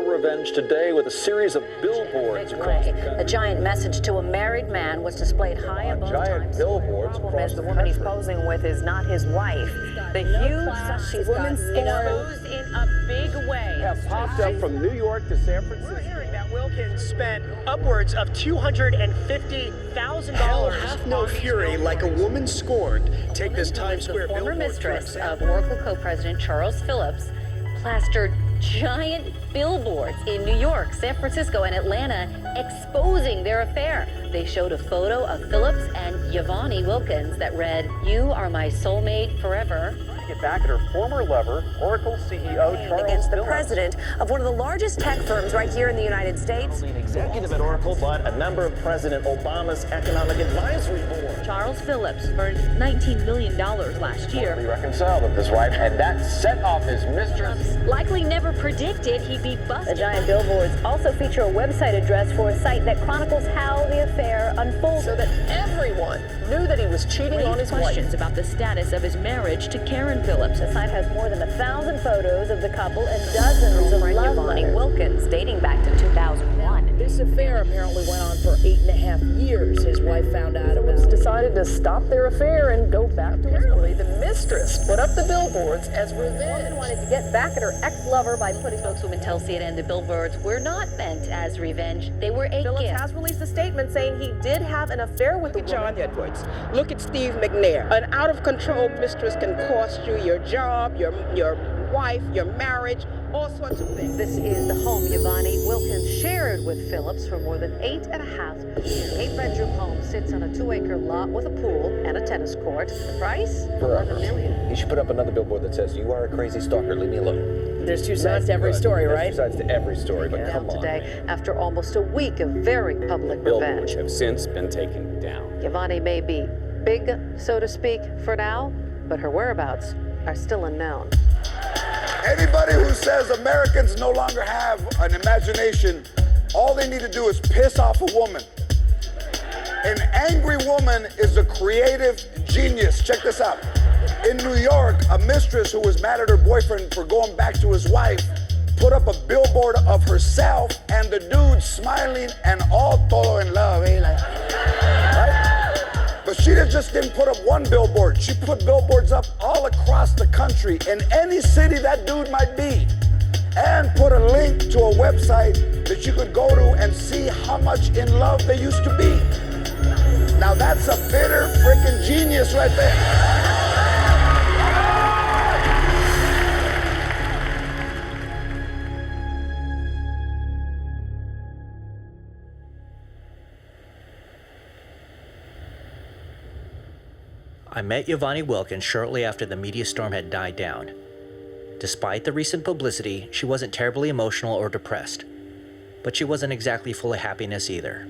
Revenge today with a series of billboards across the country. A giant message to a married man was displayed high above giant billboards across the woman he's posing with is not his wife. The huge she's got exposed in a big way. Have popped up from New York to San Francisco. We're hearing that Wilkins spent upwards of $250,000. Hell hath no fury like a woman scorned. Take this Times Square former billboard mistress trip. of Oracle co-president Charles Phillips plastered giant billboards in New York, San Francisco, and Atlanta exposing their affair. They showed a photo of Phillips and Yavonnie Wilkins that read, "You are my soulmate forever." To get back at her former lover, Oracle CEO Charles Against the Phillips. president of one of the largest tech firms right here in the United States. An executive at Oracle, but a member of President Obama's Economic Advisory Board. Charles Phillips earned $19 million last year. He reconciled with his wife, and that set off his mistress. Likely never predicted he'd be busted. The giant billboards also feature a website address for a site that chronicles how the affair unfolded. So that everyone knew that he was cheating on his wife. Questions about the status of his marriage to Karen Phillips. The site has more than 1,000 photos of the couple and dozens of love Yavonnie Wilkins dating back to 2001. This affair apparently went on for 8.5 years. His wife found out about it. Decided to stop their affair and go back to his wife. The mistress put up the billboards as revenge. Wanted to get back at her ex-lover by putting spokeswoman tell CNN the billboards were not meant as revenge. They were a Phillips gift. has released a statement saying he did have an affair with the woman. John Edwards. Look at Steve McNair. An out-of-control mistress can cost you your job, your wife, your marriage, all sorts of things. This is the home Yavonnie Wilkins shared with Phillips for more than 8.5 years. 8-bedroom home sits on a 2-acre lot with a pool and a tennis court. The price? $11 million. You should put up another billboard that says, "You are a crazy stalker, leave me alone." There's two sides to every story, right? There's two sides to every story, but come on. Today, after almost a week of very public Billboards revenge. have since been taken down. Yavonnie may be big, so to speak, for now, but her whereabouts are still unknown. Anybody who says Americans no longer have an imagination, all they need to do is piss off a woman. An angry woman is a creative genius. Check this out. In New York, a mistress who was mad at her boyfriend for going back to his wife put up a billboard of herself and the dude smiling and all todo in love. Eh? Like, right? But she just didn't put up one billboard. She put billboards up all across the country in any city that dude might be. And put a link to a website that you could go to and see how much in love they used to be. Now that's a bitter freaking genius right there. I met Yavonnie Wilkins shortly after the media storm had died down. Despite the recent publicity, she wasn't terribly emotional or depressed, but she wasn't exactly full of happiness either.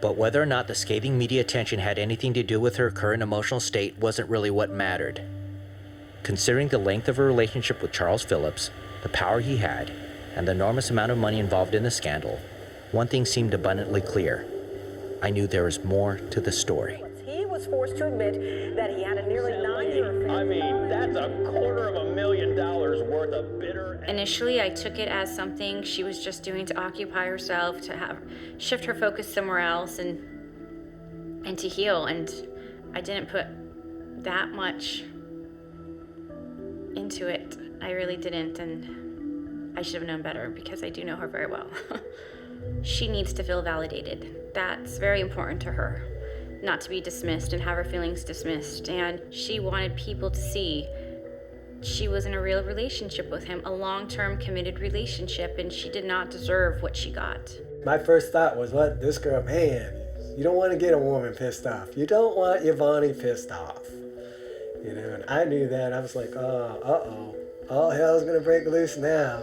But whether or not the scathing media attention had anything to do with her current emotional state wasn't really what mattered. Considering the length of her relationship with Charles Phillips, the power he had, and the enormous amount of money involved in the scandal, one thing seemed abundantly clear. I knew there was more to the story. He was forced to admit that he had a nearly 9-year affair. I mean, that's $250,000 worth of bitter. Initially, I took it as something she was just doing to occupy herself, to shift her focus somewhere else and to heal. And I didn't put that much into it. I really didn't, and I should have known better because I do know her very well. She needs to feel validated. That's very important to her. Not to be dismissed and have her feelings dismissed. And she wanted people to see she was in a real relationship with him, a long-term committed relationship, and she did not deserve what she got. My first thought was, what, this girl, man, you don't want to get a woman pissed off. You don't want Yavonnie pissed off. You know, and I knew that. I was like, oh, all hell's gonna break loose now.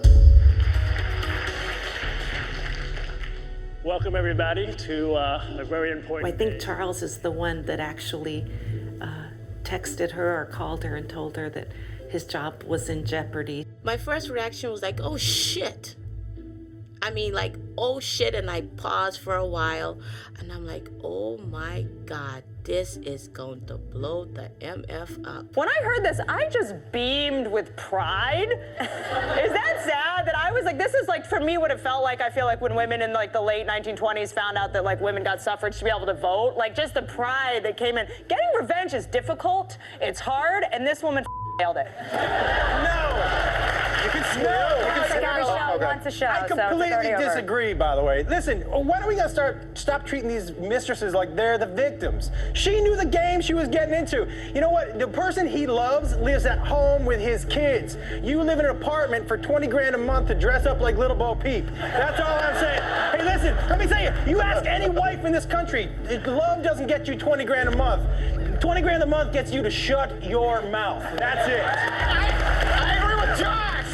Welcome, everybody, to a very important I think day. Charles is the one that actually texted her or called her and told her that his job was in jeopardy. My first reaction was like, oh shit. I mean, like, oh shit, and I paused for a while, and I'm like, oh my God, this is going to blow the MF up. When I heard this, I just beamed with pride. Is that sad that I was like, this is like, for me, what it felt like, I feel like when women in like the late 1920s found out that like women got suffrage to be able to vote, like just the pride that came in. Getting revenge is difficult, it's hard, and this woman nailed it. No! You can swear. You can swear. Wants a show, I completely so it's disagree, by the way. Listen, when are we gonna stop treating these mistresses like they're the victims? She knew the game she was getting into. You know what? The person he loves lives at home with his kids. You live in an apartment for 20 grand a month to dress up like Little Bo Peep. That's all I'm saying. Hey, listen, let me tell you, you ask any wife in this country, love doesn't get you 20 grand a month. 20 grand a month gets you to shut your mouth. That's it. I agree with Josh.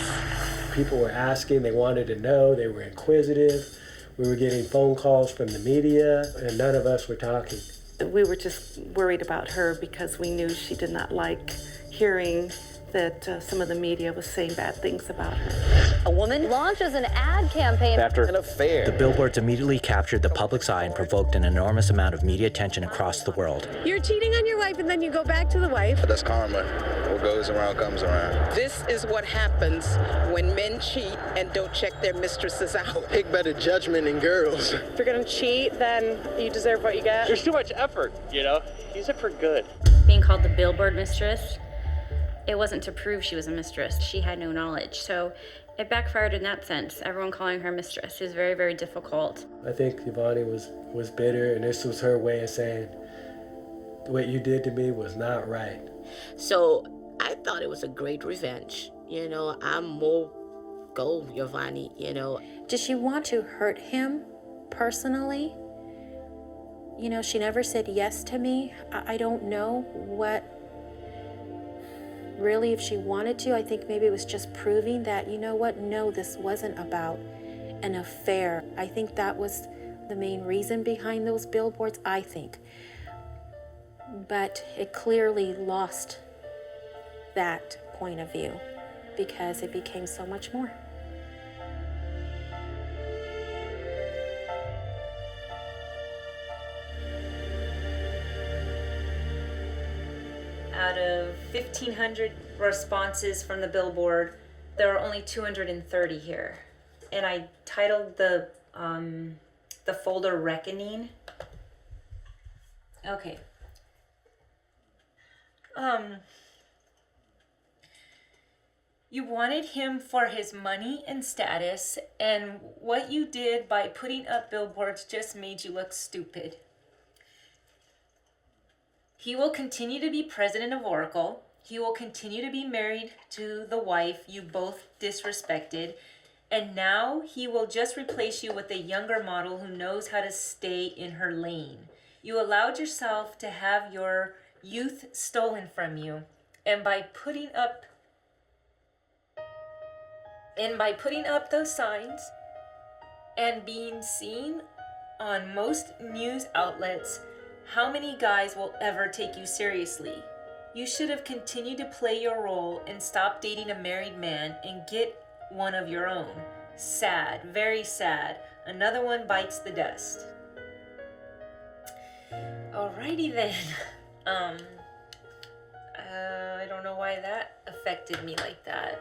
People were asking, they wanted to know, they were inquisitive. We were getting phone calls from the media, and none of us were talking. We were just worried about her because we knew she did not like hearing that some of the media was saying bad things about her. A woman launches an ad campaign After an affair. The billboards immediately captured the public's eye and provoked an enormous amount of media attention across the world. You're cheating on your wife, and then you go back to the wife. That's karma. What goes around comes around. This is what happens when men cheat and don't check their mistresses out. Pick better judgment in girls. If you're gonna cheat, then you deserve what you get. There's too much effort, you know? Use it for good. Being called the Billboard Mistress, it wasn't to prove she was a mistress. She had no knowledge. So it backfired in that sense. Everyone calling her mistress is very, very difficult. I think Yavonnie was bitter, and this was her way of saying, what you did to me was not right. So I thought it was a great revenge. You know, I'm more go, Yavonnie, you know. Did she want to hurt him personally? You know, she never said yes to me. I don't know what, really, if she wanted to. I think maybe it was just proving that, you know what, no, this wasn't about an affair. I think that was the main reason behind those billboards, I think. But it clearly lost that point of view because it became so much more. Out of 1,500 responses from the Billboard, there are only 230 here. And I titled the folder Reckoning. Okay. You wanted him for his money and status, and what you did by putting up billboards just made you look stupid. He will continue to be president of Oracle. He will continue to be married to the wife you both disrespected. And now he will just replace you with a younger model who knows how to stay in her lane. You allowed yourself to have your youth stolen from you. And by putting up those signs and being seen on most news outlets, how many guys will ever take you seriously? You should have continued to play your role and stop dating a married man and get one of your own. Sad, very sad. Another one bites the dust. Alrighty then. I don't know why that affected me like that.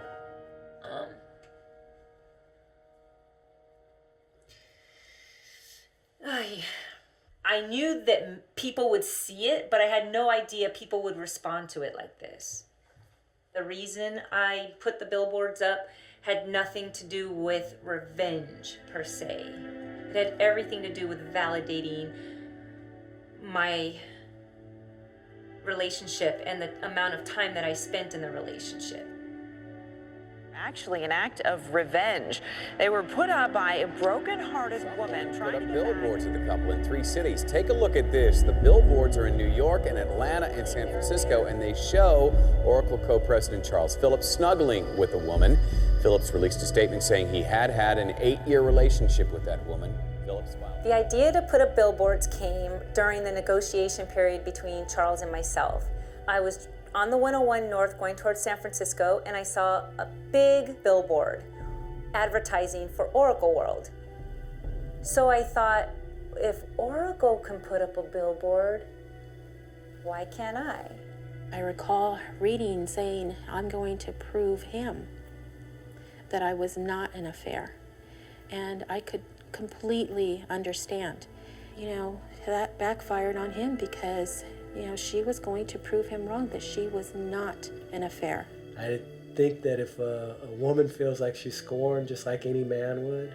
I knew that people would see it, but I had no idea people would respond to it like this. The reason I put the billboards up had nothing to do with revenge, per se. It had everything to do with validating my relationship and the amount of time that I spent in the relationship. Actually, an act of revenge. They were put up by a broken-hearted woman trying to get billboards of the couple in 3 cities. Take a look at this. The billboards are in New York and Atlanta and San Francisco, and they show Oracle co-president Charles Phillips snuggling with a woman. Phillips released a statement saying he had an 8-year relationship with that woman. Phillips filed. The idea to put up billboards came during the negotiation period between Charles and myself. I was on the 101 North going towards San Francisco, and I saw a big billboard advertising for Oracle World. So I thought, if Oracle can put up a billboard, why can't I? I recall reading saying, I'm going to prove him that I was not an affair. And I could completely understand. You know, that backfired on him because, you know, she was going to prove him wrong, that she was not an affair. I think that if a woman feels like she's scorned just like any man would,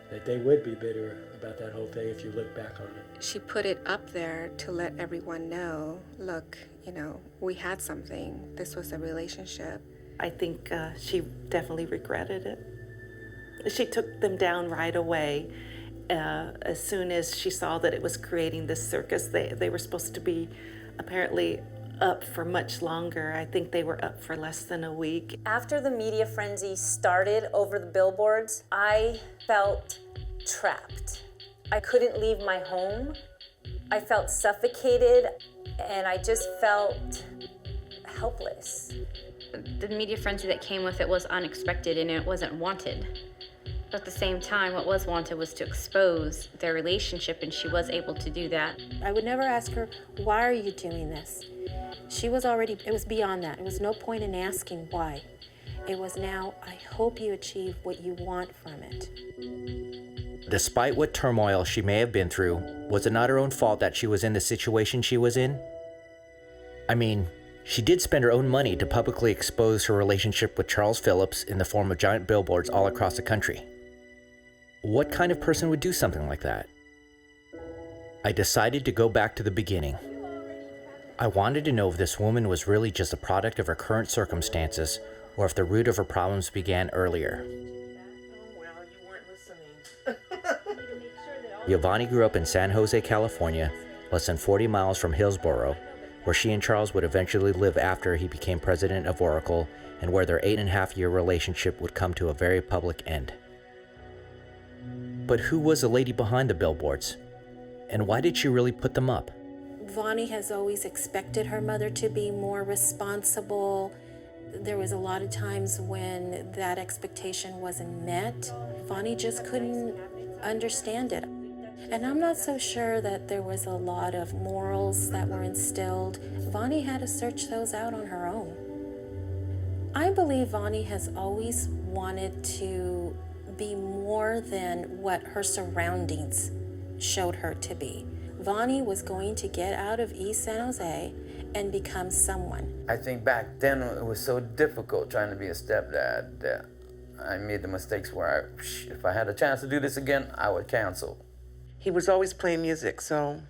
that they would be bitter about that whole thing if you look back on it. She put it up there to let everyone know, look, you know, we had something. This was a relationship. I think she definitely regretted it. She took them down right away. As soon as she saw that it was creating this circus, they were supposed to be apparently up for much longer. I think they were up for less than a week. After the media frenzy started over the billboards, I felt trapped. I couldn't leave my home. I felt suffocated, and I just felt helpless. The media frenzy that came with it was unexpected and it wasn't wanted. But at the same time, what was wanted was to expose their relationship, and she was able to do that. I would never ask her, why are you doing this? She was already, it was beyond that. It was no point in asking why. It was now, I hope you achieve what you want from it. Despite what turmoil she may have been through, was it not her own fault that she was in the situation she was in? I mean, she did spend her own money to publicly expose her relationship with Charles Phillips in the form of giant billboards all across the country. What kind of person would do something like that? I decided to go back to the beginning. I wanted to know if this woman was really just a product of her current circumstances, or if the root of her problems began earlier. Yavonnie grew up in San Jose, California, less than 40 miles from Hillsborough, where she and Charles would eventually live after he became president of Oracle, and where their 8.5-year relationship would come to a very public end. But who was the lady behind the billboards? And why did she really put them up? Vonnie has always expected her mother to be more responsible. There was a lot of times when that expectation wasn't met. Vonnie just couldn't understand it. And I'm not so sure that there was a lot of morals that were instilled. Vonnie had to search those out on her own. I believe Vonnie has always wanted to be more than what her surroundings showed her to be. Vonnie was going to get out of East San Jose and become someone. I think back then it was so difficult trying to be a stepdad that I made the mistakes where if I had a chance to do this again, I would cancel. He was always playing music, so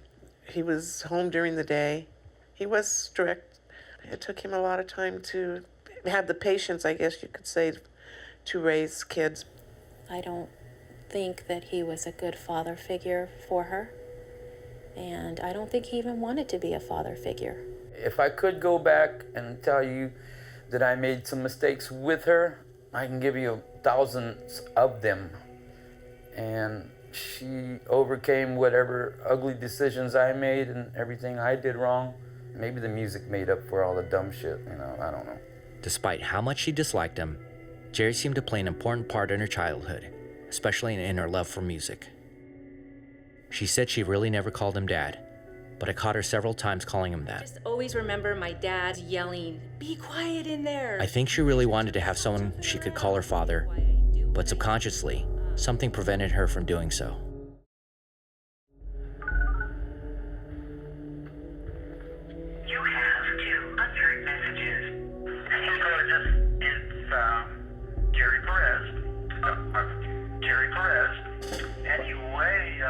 he was home during the day. He was strict. It took him a lot of time to have the patience, I guess you could say, to raise kids. I don't think that he was a good father figure for her. And I don't think he even wanted to be a father figure. If I could go back and tell you that I made some mistakes with her, I can give you thousands of them. And she overcame whatever ugly decisions I made and everything I did wrong. Maybe the music made up for all the dumb shit, you know, I don't know. Despite how much she disliked him, Jerry seemed to play an important part in her childhood, especially in her love for music. She said she really never called him Dad, but I caught her several times calling him that. Just always remember my dad yelling, "Be quiet in there!" I think she really wanted to have someone she could call her father, but subconsciously, something prevented her from doing so. You have 2 unheard messages. Hey gorgeous, it's Jerry Perez. Jerry Perez. Anyway,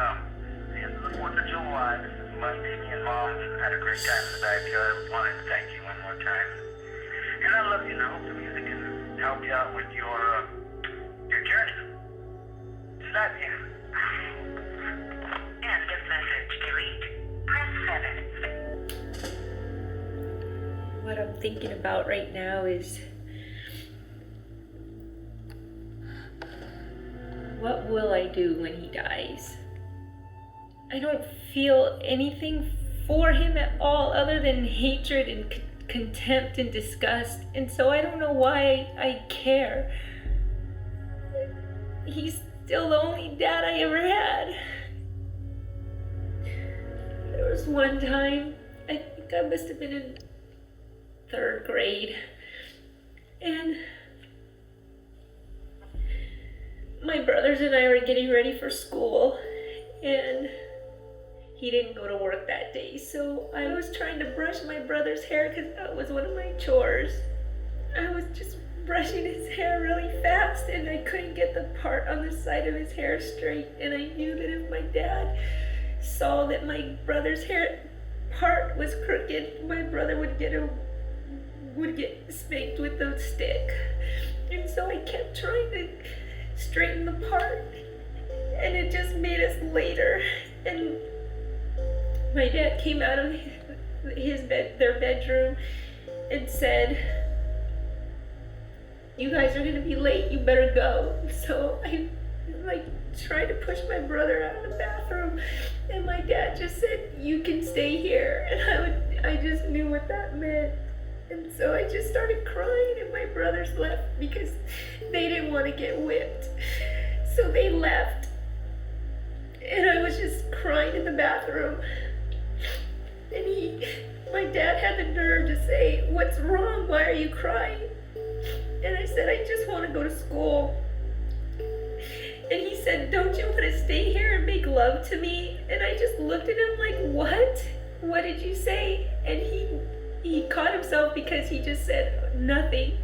it's the 4th of July. This is Monday. Me and Mom had a great time in the backyard. I wanted to thank you one more time. And I love you, and I hope the music is help you out with your journey. Love you. End of message. Delete. Press 7. What I'm thinking about right now is, what will I do when he dies? I don't feel anything for him at all other than hatred and contempt and disgust, and so I don't know why I care. He's still the only dad I ever had. There was one time, I think I must have been in 3rd grade, and my brothers and I were getting ready for school, and he didn't go to work that day, so I was trying to brush my brother's hair because that was one of my chores. I was just brushing his hair really fast, and I couldn't get the part on the side of his hair straight, and I knew that if my dad saw that my brother's hair part was crooked, my brother would get spanked with the stick. And so I kept trying to straighten the part, and it just made us later. And my dad came out of their bedroom and said, "You guys are gonna be late, you better go." So I tried to push my brother out of the bathroom, and my dad just said, "You can stay here." And I just knew what that meant. And so I just started crying, and my brothers left because they didn't want to get whipped. So they left, and I was just crying in the bathroom. And my dad had the nerve to say, "What's wrong? Why are you crying?" And I said, "I just want to go to school." And he said, "Don't you want to stay here and make love to me?" And I just looked at him like, "What? What did you say?" And he caught himself because he just said nothing.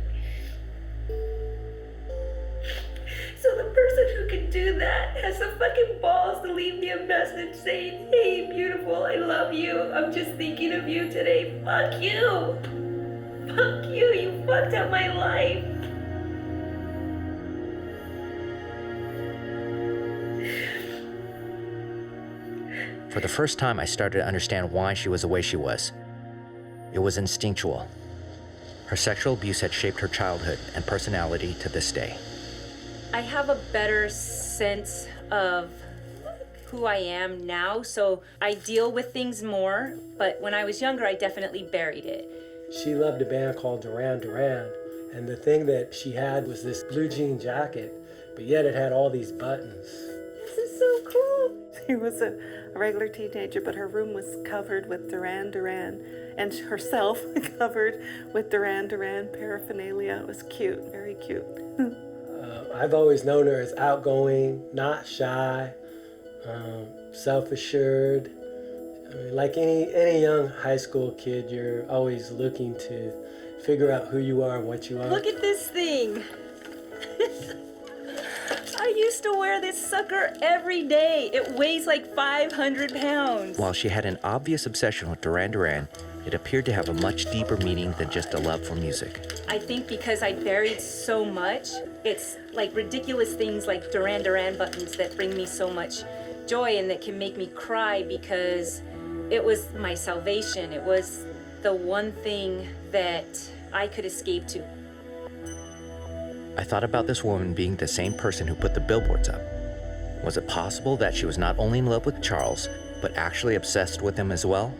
So the person who can do that has the fucking balls to leave me a message saying, "Hey, beautiful, I love you. I'm just thinking of you today." Fuck you. Fuck you. You fucked up my life. For the first time, I started to understand why she was the way she was. It was instinctual. Her sexual abuse had shaped her childhood and personality to this day. I have a better sense of who I am now, so I deal with things more, but when I was younger, I definitely buried it. She loved a band called Duran Duran, and the thing that she had was this blue jean jacket, but yet it had all these buttons. This is so cool. She was a regular teenager, but her room was covered with Duran Duran, and herself covered with Duran Duran paraphernalia. It was cute, very cute. I've always known her as outgoing, not shy, self-assured. I mean, like any young high school kid, you're always looking to figure out who you are and what you are. Look at this thing. I used to wear this sucker every day. It weighs like 500 pounds. While she had an obvious obsession with Duran Duran, it appeared to have a much deeper meaning than just a love for music. I think because I buried so much, it's like ridiculous things like Duran Duran buttons that bring me so much joy and that can make me cry because it was my salvation. It was the one thing that I could escape to. I thought about this woman being the same person who put the billboards up. Was it possible that she was not only in love with Charles, but actually obsessed with him as well?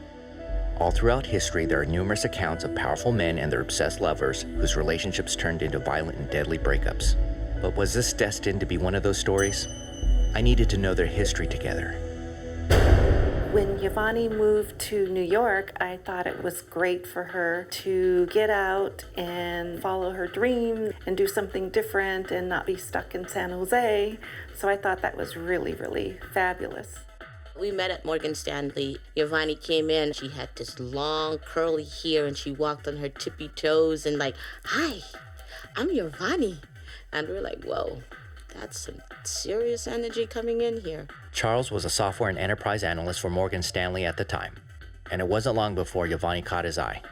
All throughout history, there are numerous accounts of powerful men and their obsessed lovers whose relationships turned into violent and deadly breakups. But was this destined to be one of those stories? I needed to know their history together. When Yavonnie moved to New York, I thought it was great for her to get out and follow her dream and do something different and not be stuck in San Jose. So I thought that was really, really fabulous. We met at Morgan Stanley. Yavonnie came in. She had this long curly hair and she walked on her tippy toes and like, "Hi, I'm Yavonnie." And we're like, whoa, that's some serious energy coming in here. Charles was a software and enterprise analyst for Morgan Stanley at the time, and it wasn't long before Yavonnie caught his eye.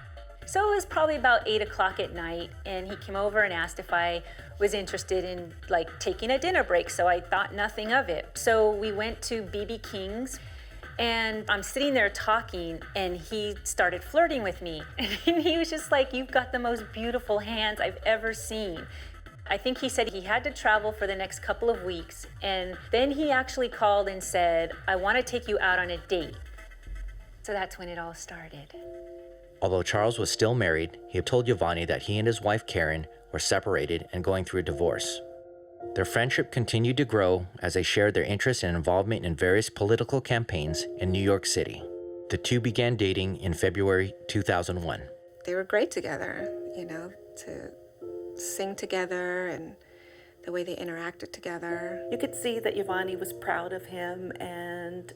So it was probably about 8 o'clock at night, and he came over and asked if I was interested in like taking a dinner break, so I thought nothing of it. So we went to BB King's, and I'm sitting there talking, and he started flirting with me. And he was just like, "You've got the most beautiful hands I've ever seen." I think he said he had to travel for the next couple of weeks, and then he actually called and said, "I want to take you out on a date." So that's when it all started. Although Charles was still married, he told Yavonnie that he and his wife Karen were separated and going through a divorce. Their friendship continued to grow as they shared their interest and involvement in various political campaigns in New York City. The two began dating in February 2001. They were great together, to sing together and the way they interacted together. You could see that Yavonnie was proud of him and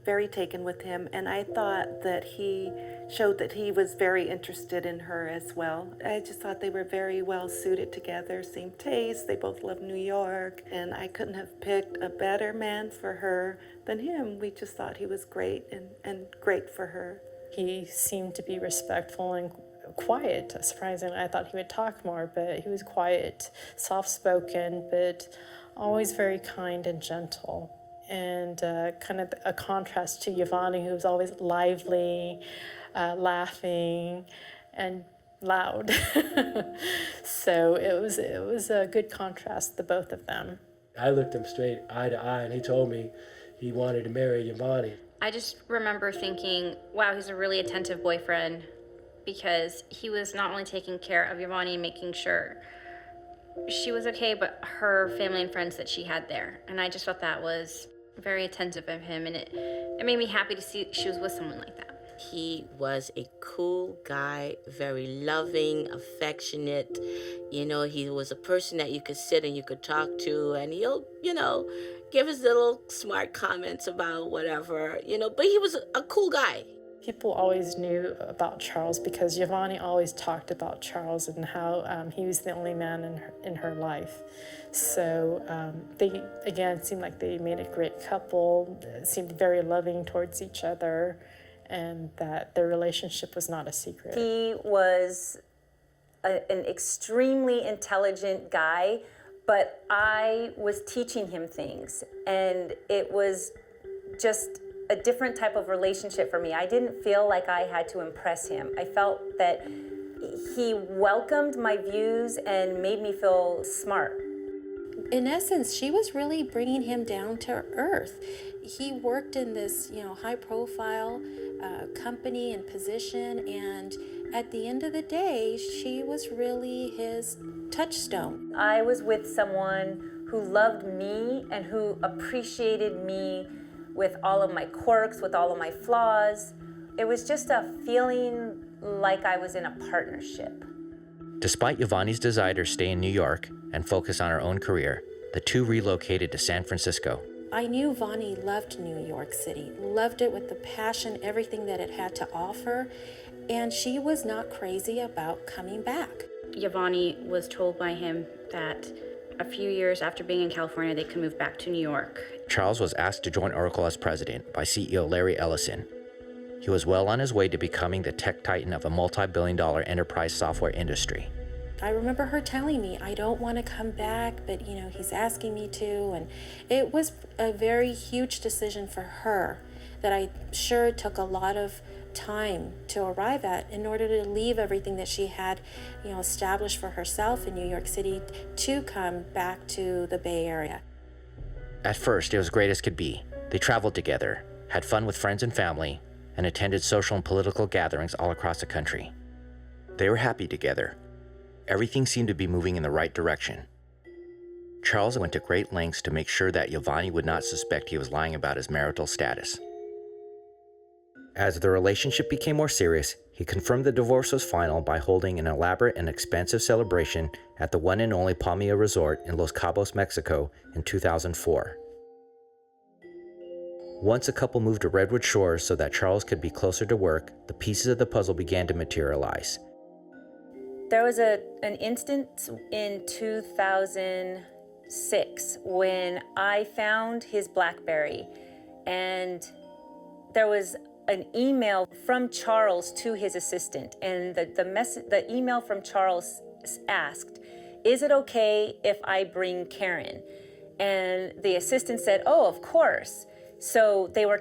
very taken with him, and I thought that he showed that he was very interested in her as well. I just thought they were very well suited together, same taste, they both love New York, and I couldn't have picked a better man for her than him. We just thought he was great and great for her. He seemed to be respectful and quiet, surprisingly. I thought he would talk more, but he was quiet, soft-spoken, but always very kind and gentle. And kind of a contrast to Yavonnie, who was always lively, laughing, and loud. So it was a good contrast, the both of them. I looked him straight eye to eye, and he told me he wanted to marry Yavonnie. I just remember thinking, wow, he's a really attentive boyfriend, because he was not only taking care of Yavonnie and making sure she was okay, but her family and friends that she had there. And I just thought that was very attentive of him, and it made me happy to see she was with someone like that. He was a cool guy, very loving, affectionate. He was a person that you could sit and you could talk to, and he'll, give his little smart comments about whatever, but he was a cool guy. People always knew about Charles because Yavonnie always talked about Charles and how he was the only man in her life. So they, again, seemed like they made a great couple, seemed very loving towards each other, and that their relationship was not a secret. He was an extremely intelligent guy, but I was teaching him things, and it was just a different type of relationship for me. I didn't feel like I had to impress him. I felt that he welcomed my views and made me feel smart. In essence, she was really bringing him down to earth. He worked in this, high-profile company and position, and at the end of the day, she was really his touchstone. I was with someone who loved me and who appreciated me with all of my quirks, with all of my flaws. It was just a feeling like I was in a partnership. Despite Yavonnie's desire to stay in New York and focus on her own career, the two relocated to San Francisco. I knew Vonnie loved New York City, loved it with the passion, everything that it had to offer, and she was not crazy about coming back. Yavonnie was told by him that a few years after being in California, they could move back to New York. Charles was asked to join Oracle as president by CEO Larry Ellison. He was well on his way to becoming the tech titan of a multi-billion-dollar enterprise software industry. I remember her telling me, I don't want to come back, but he's asking me to, and it was a very huge decision for her that I'm sure took a lot of time to arrive at in order to leave everything that she had, established for herself in New York City to come back to the Bay Area. At first, it was great as could be. They traveled together, had fun with friends and family, and attended social and political gatherings all across the country. They were happy together. Everything seemed to be moving in the right direction. Charles went to great lengths to make sure that Yavonnie would not suspect he was lying about his marital status. As the relationship became more serious, he confirmed the divorce was final by holding an elaborate and expensive celebration at the one and only Palmilla Resort in Los Cabos, Mexico in 2004. Once the couple moved to Redwood Shores so that Charles could be closer to work, the pieces of the puzzle began to materialize. There was an instance in 2006 when I found his BlackBerry, and there was an email from Charles to his assistant, and the email from Charles asked, "Is it okay if I bring Karen?" And the assistant said, "Oh, of course." So they were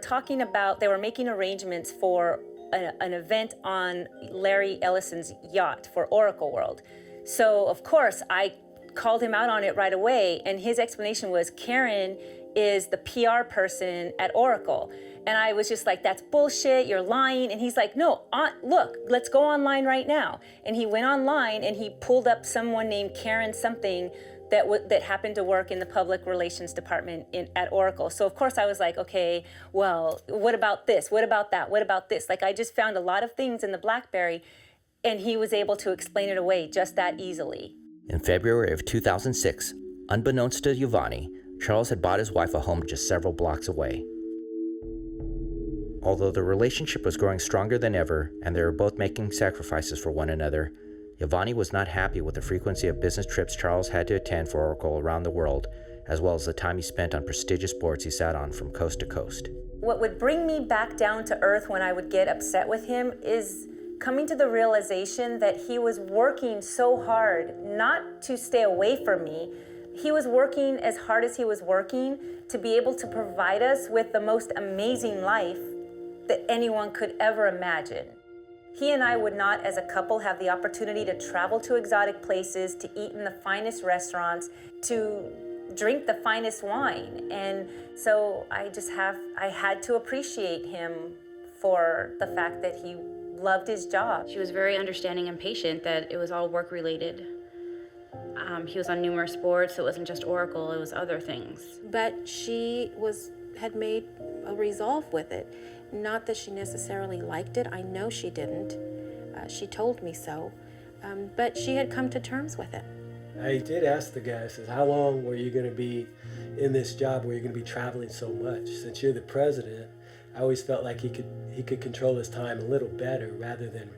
making arrangements for an event on Larry Ellison's yacht for Oracle World. So of course I called him out on it right away, and his explanation was Karen is the PR person at Oracle. And I was just like, that's bullshit, you're lying. And he's like, no, look, let's go online right now. And he went online and he pulled up someone named Karen something that happened to work in the public relations department at Oracle. So of course I was like, okay, well, what about this? What about that? What about this? Like, I just found a lot of things in the BlackBerry, and he was able to explain it away just that easily. In February of 2006, unbeknownst to Yavonnie, Charles had bought his wife a home just several blocks away. Although the relationship was growing stronger than ever, and they were both making sacrifices for one another, Yavonnie was not happy with the frequency of business trips Charles had to attend for Oracle around the world, as well as the time he spent on prestigious boards he sat on from coast to coast. What would bring me back down to earth when I would get upset with him is coming to the realization that he was working so hard not to stay away from me. He was working as hard as he was working to be able to provide us with the most amazing life that anyone could ever imagine. He and I would not, as a couple, have the opportunity to travel to exotic places, to eat in the finest restaurants, to drink the finest wine. And so I had to appreciate him for the fact that he loved his job. She was very understanding and patient that it was all work related. He was on numerous boards, so it wasn't just Oracle, it was other things. But she had made a resolve with it. Not that she necessarily liked it. I know she didn't. She told me so. But she had come to terms with it. I did ask the guy, I says, how long were you going to be in this job where you're going to be traveling so much? Since you're the president, I always felt like he could control his time a little better rather than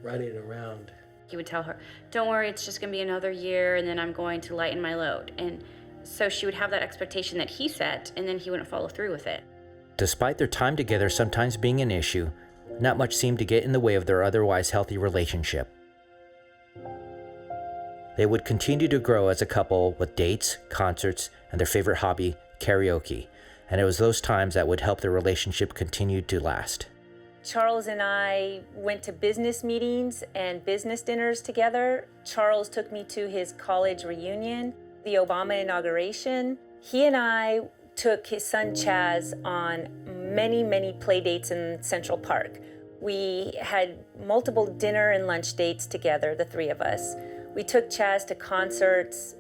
running around. He would tell her, don't worry, it's just going to be another year, and then I'm going to lighten my load. And so she would have that expectation that he set, and then he wouldn't follow through with it. Despite their time together sometimes being an issue, not much seemed to get in the way of their otherwise healthy relationship. They would continue to grow as a couple with dates, concerts, and their favorite hobby, karaoke. And it was those times that would help their relationship continue to last. Charles and I went to business meetings and business dinners together. Charles took me to his college reunion, the Obama inauguration. He and I took his son Chaz on many, many play dates in Central Park. We had multiple dinner and lunch dates together, the three of us. We took Chaz to concerts,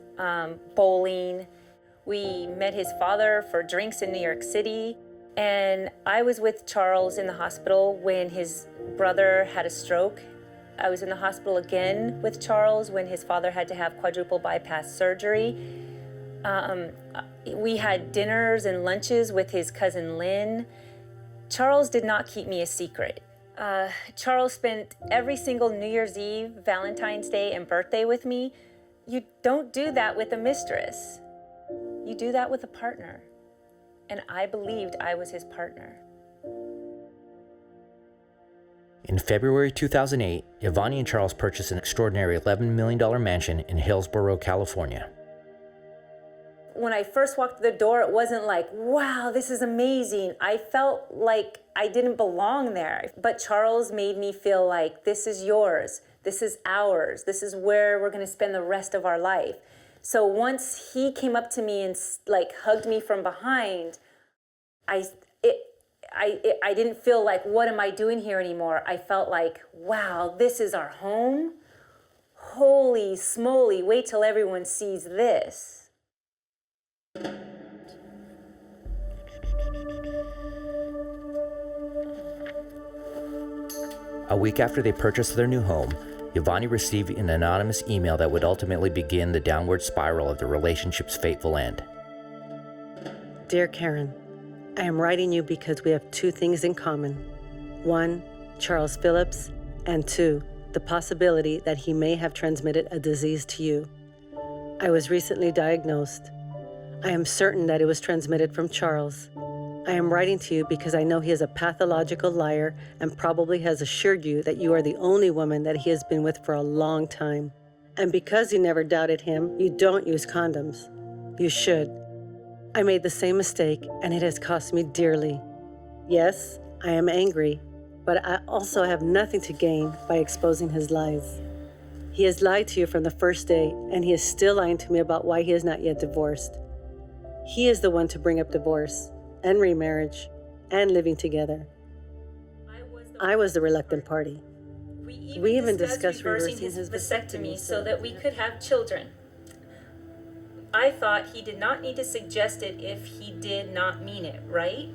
bowling. We met his father for drinks in New York City. And I was with Charles in the hospital when his brother had a stroke. I was in the hospital again with Charles when his father had to have quadruple bypass surgery. We had dinners and lunches with his cousin Lynn. Charles did not keep me a secret. Charles spent every single New Year's Eve, Valentine's Day, and birthday with me. You don't do that with a mistress. You do that with a partner. And I believed I was his partner. In February 2008, Yavonnie and Charles purchased an extraordinary $11 million mansion in Hillsborough, California. When I first walked through the door, it wasn't like, wow, this is amazing. I felt like I didn't belong there. But Charles made me feel like, this is yours, this is ours, this is where we're gonna spend the rest of our life. So once he came up to me and hugged me from behind, I didn't feel like, what am I doing here anymore? I felt like, wow, this is our home? Holy smoly, wait till everyone sees this. A week after they purchased their new home, Yavonnie received an anonymous email that would ultimately begin the downward spiral of the relationship's fateful end. Dear Karen, I am writing you because we have two things in common. One, Charles Phillips, and two, the possibility that he may have transmitted a disease to you. I was recently diagnosed. I am certain that it was transmitted from Charles. I am writing to you because I know he is a pathological liar and probably has assured you that you are the only woman that he has been with for a long time. And because you never doubted him, you don't use condoms. You should. I made the same mistake, and it has cost me dearly. Yes, I am angry, but I also have nothing to gain by exposing his lies. He has lied to you from the first day, and he is still lying to me about why he is not yet divorced. He is the one to bring up divorce and remarriage and living together. I was the reluctant party. We even discussed reversing his vasectomy so that we could have children. I thought he did not need to suggest it if he did not mean it, right?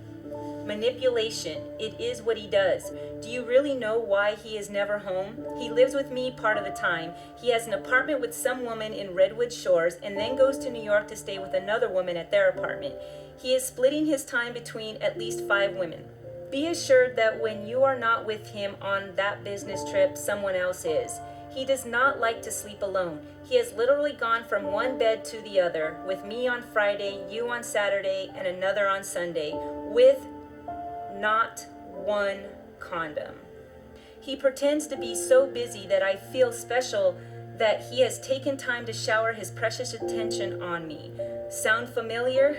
Manipulation, it is what he does. Do you really know why he is never home? He lives with me part of the time. He has an apartment with some woman in Redwood Shores and then goes to New York to stay with another woman at their apartment. He is splitting his time between at least 5 women. Be assured that when you are not with him on that business trip, someone else is. He does not like to sleep alone. He has literally gone from one bed to the other, with me on Friday, you on Saturday, and another on Sunday, with not one condom. He pretends to be so busy that I feel special that he has taken time to shower his precious attention on me. Sound familiar?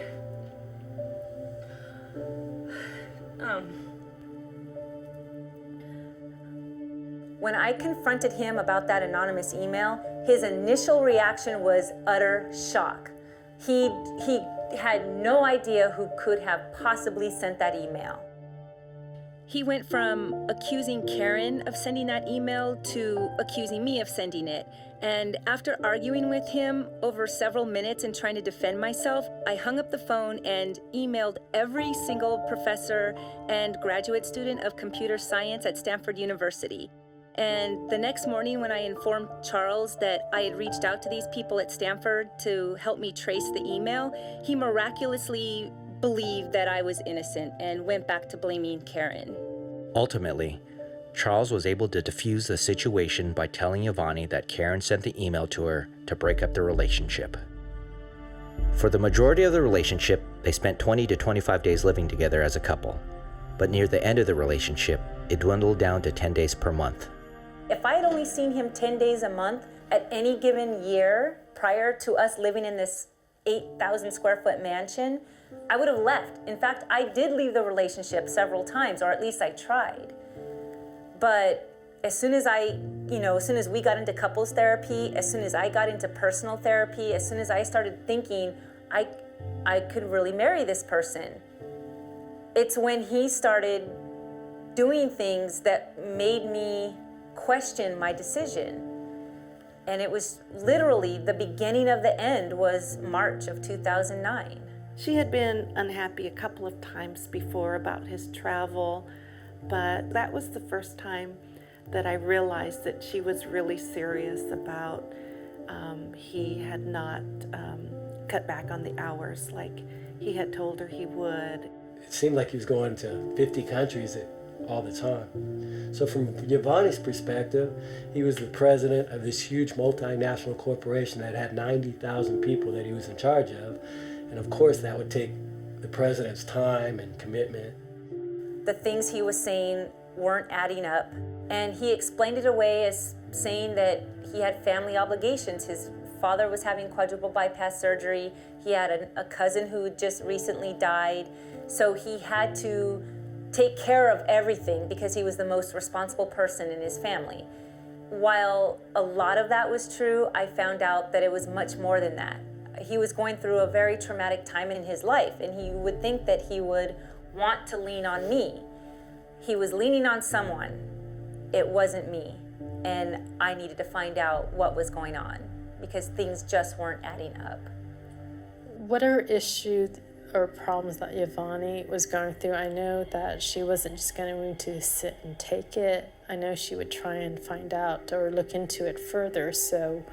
When I confronted him about that anonymous email, his initial reaction was utter shock. He had no idea who could have possibly sent that email. He went from accusing Karen of sending that email to accusing me of sending it. And after arguing with him over several minutes and trying to defend myself, I hung up the phone and emailed every single professor and graduate student of computer science at Stanford University. And the next morning when I informed Charles that I had reached out to these people at Stanford to help me trace the email, he miraculously believed that I was innocent and went back to blaming Karen. Ultimately, Charles was able to defuse the situation by telling Yavonnie that Karen sent the email to her to break up the relationship. For the majority of the relationship, they spent 20 to 25 days living together as a couple. But near the end of the relationship, it dwindled down to 10 days per month. If I had only seen him 10 days a month at any given year prior to us living in this 8,000 square foot mansion, I would have left. In fact, I did leave the relationship several times, or at least I tried. But as soon as we got into couples therapy, as soon as I got into personal therapy, as soon as I started thinking I could really marry this person, it's when he started doing things that made me question my decision. And it was literally the beginning of the end was March of 2009. She had been unhappy a couple of times before about his travel, but that was the first time that I realized that she was really serious about he had not cut back on the hours like he had told her he would. It seemed like he was going to 50 countries all the time. So from Yavonnie's perspective, he was the president of this huge multinational corporation that had 90,000 people that he was in charge of. And of course, that would take the president's time and commitment. The things he was saying weren't adding up. And he explained it away as saying that he had family obligations. His father was having quadruple bypass surgery. He had a cousin who just recently died. So he had to take care of everything because he was the most responsible person in his family. While a lot of that was true, I found out that it was much more than that. He was going through a very traumatic time in his life, and he would think that he would want to lean on me. He was leaning on someone. It wasn't me. And I needed to find out what was going on because things just weren't adding up. What are issues or problems that Yavonnie was going through? I know that she wasn't just going to sit and take it. I know she would try and find out or look into it further. So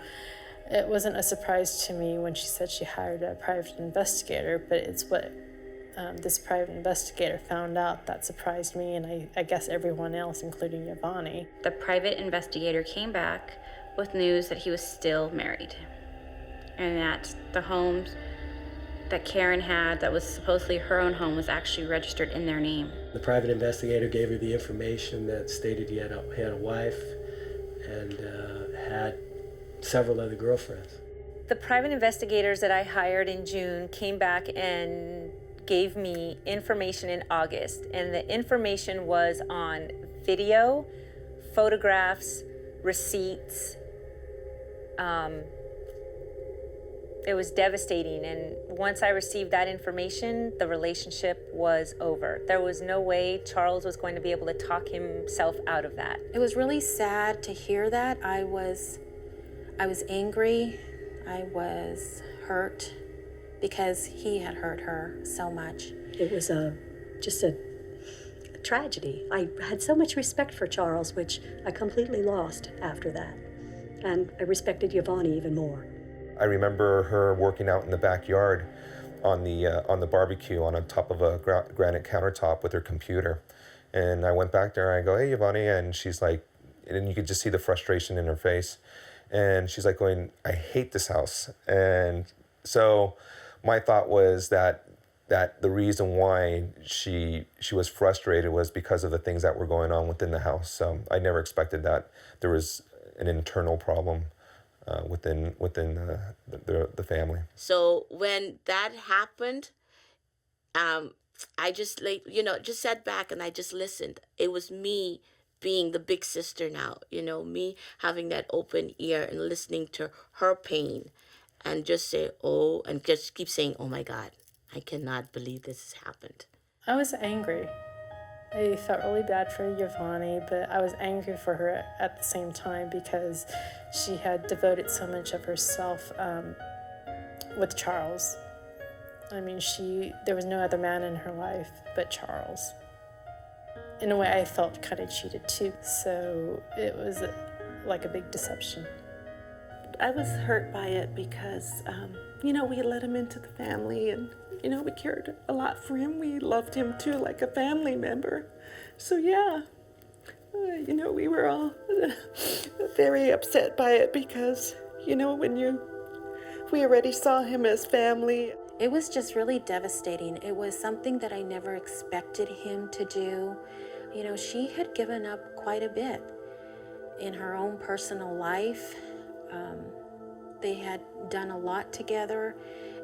it wasn't a surprise to me when she said she hired a private investigator, but it's what this private investigator found out that surprised me, and I guess everyone else, including Yavonnie. The private investigator came back with news that he was still married and that the homes that Karen had that was supposedly her own home was actually registered in their name. The private investigator gave her the information that stated he had a wife and had several other girlfriends. The private investigators that I hired in June came back and gave me information in August, and the information was on video, photographs, receipts. It was devastating, and once I received that information, the relationship was over. There was no way Charles was going to be able to talk himself out of that. It was really sad to hear that. I was angry. I was hurt because he had hurt her so much. It was just a tragedy. I had so much respect for Charles, which I completely lost after that. And I respected Yavonnie even more. I remember her working out in the backyard on the barbecue on top of a granite countertop with her computer. And I went back there and I go, "Hey, Yavonnie," and she's like, and you could just see the frustration in her face. And she's like going, "I hate this house." And so my thought was that the reason why she was frustrated was because of the things that were going on within the house. So I never expected that there was an internal problem within the family. So when that happened, I just just sat back and I just listened. It was me being the big sister now, me having that open ear and listening to her pain and just say, oh, and just keep saying, "Oh my God, I cannot believe this has happened." I was angry. I felt really bad for Yavonnie, but I was angry for her at the same time because she had devoted so much of herself with Charles. I mean, there was no other man in her life but Charles. In a way, I felt kind of cheated too, so it was like a big deception. I was hurt by it because, we let him into the family and, we cared a lot for him. We loved him too, like a family member. So yeah, we were all very upset by it because, we already saw him as family. It was just really devastating. It was something that I never expected him to do. She had given up quite a bit in her own personal life. They had done a lot together,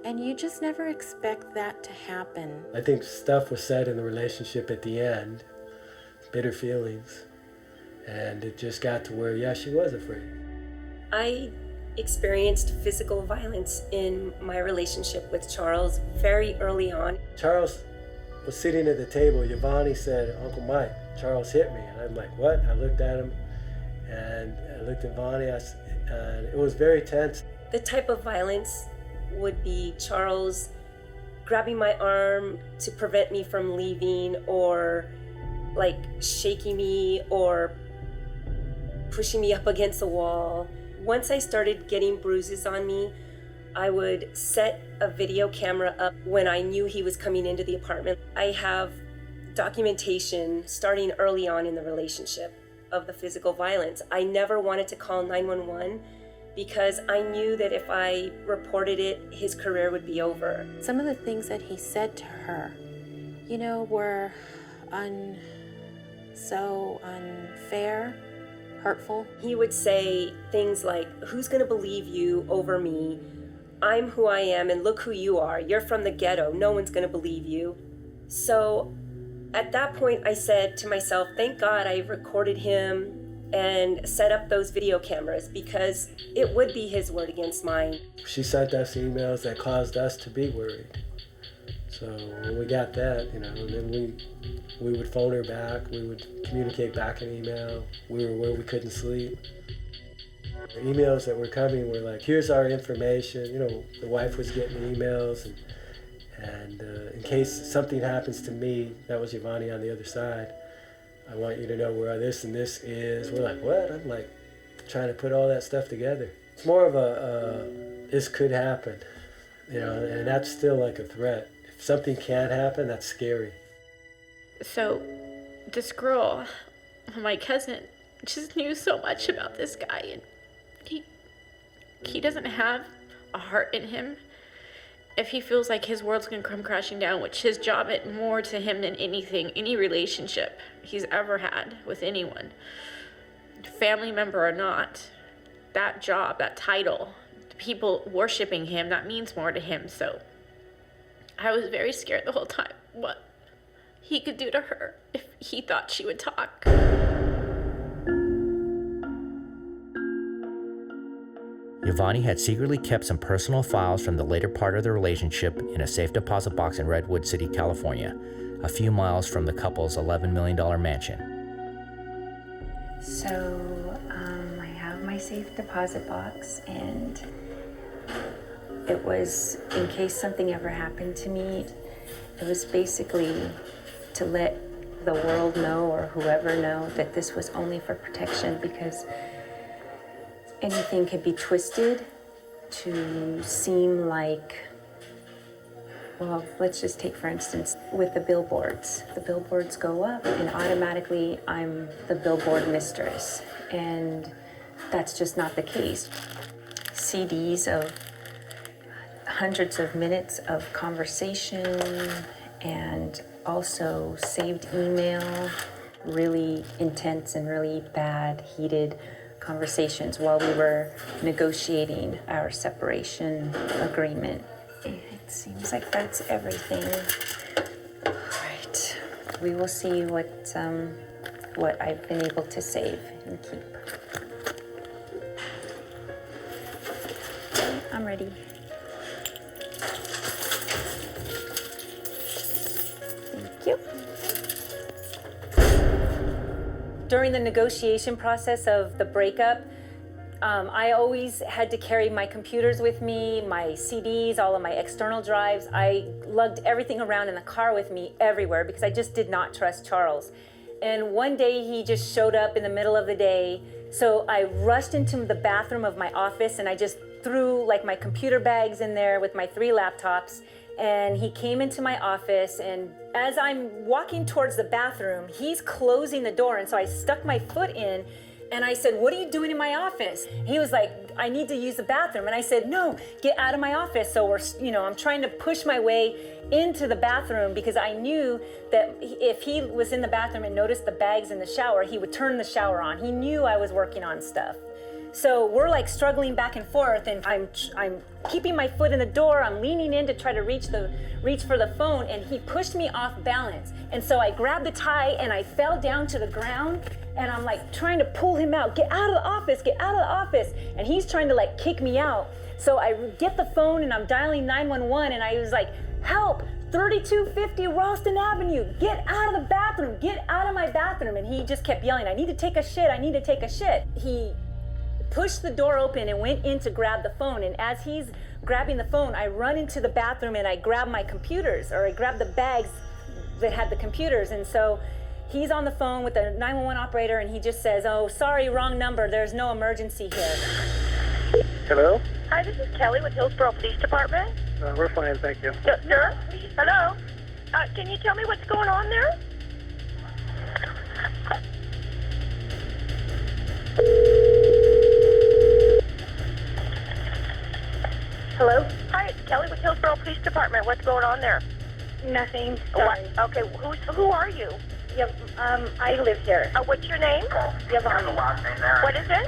and you just never expect that to happen. I think stuff was said in the relationship at the end, bitter feelings, and it just got to where, yeah, she was afraid. I experienced physical violence in my relationship with Charles very early on. Charles was sitting at the table. Yavonnie said, "Uncle Mike, Charles hit me." And I'm like, "What?" I looked at him, and I looked at Vonnie, and it was very tense. The type of violence would be Charles grabbing my arm to prevent me from leaving, or like shaking me or pushing me up against the wall. Once I started getting bruises on me, I would set a video camera up when I knew he was coming into the apartment. I have documentation starting early on in the relationship of the physical violence. I never wanted to call 911 because I knew that if I reported it, his career would be over. Some of the things that he said to her, were so unfair, hurtful. He would say things like, "Who's gonna believe you over me? I'm who I am, and look who you are. You're from the ghetto. No one's gonna believe you." So at that point, I said to myself, thank God I recorded him and set up those video cameras, because it would be his word against mine. She sent us emails that caused us to be worried. So when we got that, and then we would phone her back, we would communicate back in email. We were where we couldn't sleep. The emails that were coming were like, "Here's our information." The wife was getting emails, and in case something happens to me, that was Yavonnie on the other side, "I want you to know where this and this is." We're like, "What?" I'm like trying to put all that stuff together. It's more of a this could happen, and that's still like a threat. If something can't happen, that's scary. So this girl, my cousin, just knew so much about this guy, and he doesn't have a heart in him. if he feels like his world's gonna come crashing down, which his job meant more to him than anything, any relationship he's ever had with anyone, family member or not, that job, that title, people worshiping him, that means more to him. So I was very scared the whole time what he could do to her if he thought she would talk. Yavonnie had secretly kept some personal files from the later part of the relationship in a safe deposit box in Redwood City, California, a few miles from the couple's $11 million mansion. So I have my safe deposit box, and it was in case something ever happened to me. It was basically to let the world know, or whoever know, that this was only for protection, because anything could be twisted to seem like, well, let's just take, for instance, with the billboards. The billboards go up and automatically I'm the Billboard Mistress. And that's just not the case. CDs of hundreds of minutes of conversation, and also saved email, really intense and really bad, heated conversations while we were negotiating our separation agreement. It seems like that's everything. All right, we will see what I've been able to save and keep. I'm ready. Thank you. During the negotiation process of the breakup, I always had to carry my computers with me, my CDs, all of my external drives. I lugged everything around in the car with me everywhere because I just did not trust Charles. And one day he just showed up in the middle of the day. So I rushed into the bathroom of my office and I just threw like my computer bags in there with my 3 laptops. And he came into my office, and as I'm walking towards the bathroom, he's closing the door. And so I stuck my foot in and I said, "What are you doing in my office?" He was like, "I need to use the bathroom." And I said, "No, get out of my office." So I'm trying to push my way into the bathroom because I knew that if he was in the bathroom and noticed the bags in the shower, he would turn the shower on. He knew I was working on stuff. So we're like struggling back and forth, and I'm keeping my foot in the door. I'm leaning in to try to reach for the phone, and he pushed me off balance. And so I grabbed the tie and I fell down to the ground, and I'm like trying to pull him out. Get out of the office, get out of the office. And he's trying to like kick me out. So I get the phone and I'm dialing 911, and I was like, "Help, 3250 Ralston Avenue, get out of the bathroom, get out of my bathroom." And he just kept yelling, "I need to take a shit, I need to take a shit." He pushed the door open and went in to grab the phone. And as he's grabbing the phone, I run into the bathroom and I grab my computers, or I grab the bags that had the computers. And so he's on the phone with the 911 operator, and he just says, "Oh, sorry, wrong number. There's no emergency here." Hello? Hi, this is Kelly with Hillsborough Police Department. We're fine, thank you. Sir? Hello? Can you tell me what's going on there? Hello? Hi, it's Kelly with Hillsborough Police Department. What's going on there? Nothing. Sorry. What? Okay, who are you? I live here. What's your name? Yavonnie. What is it?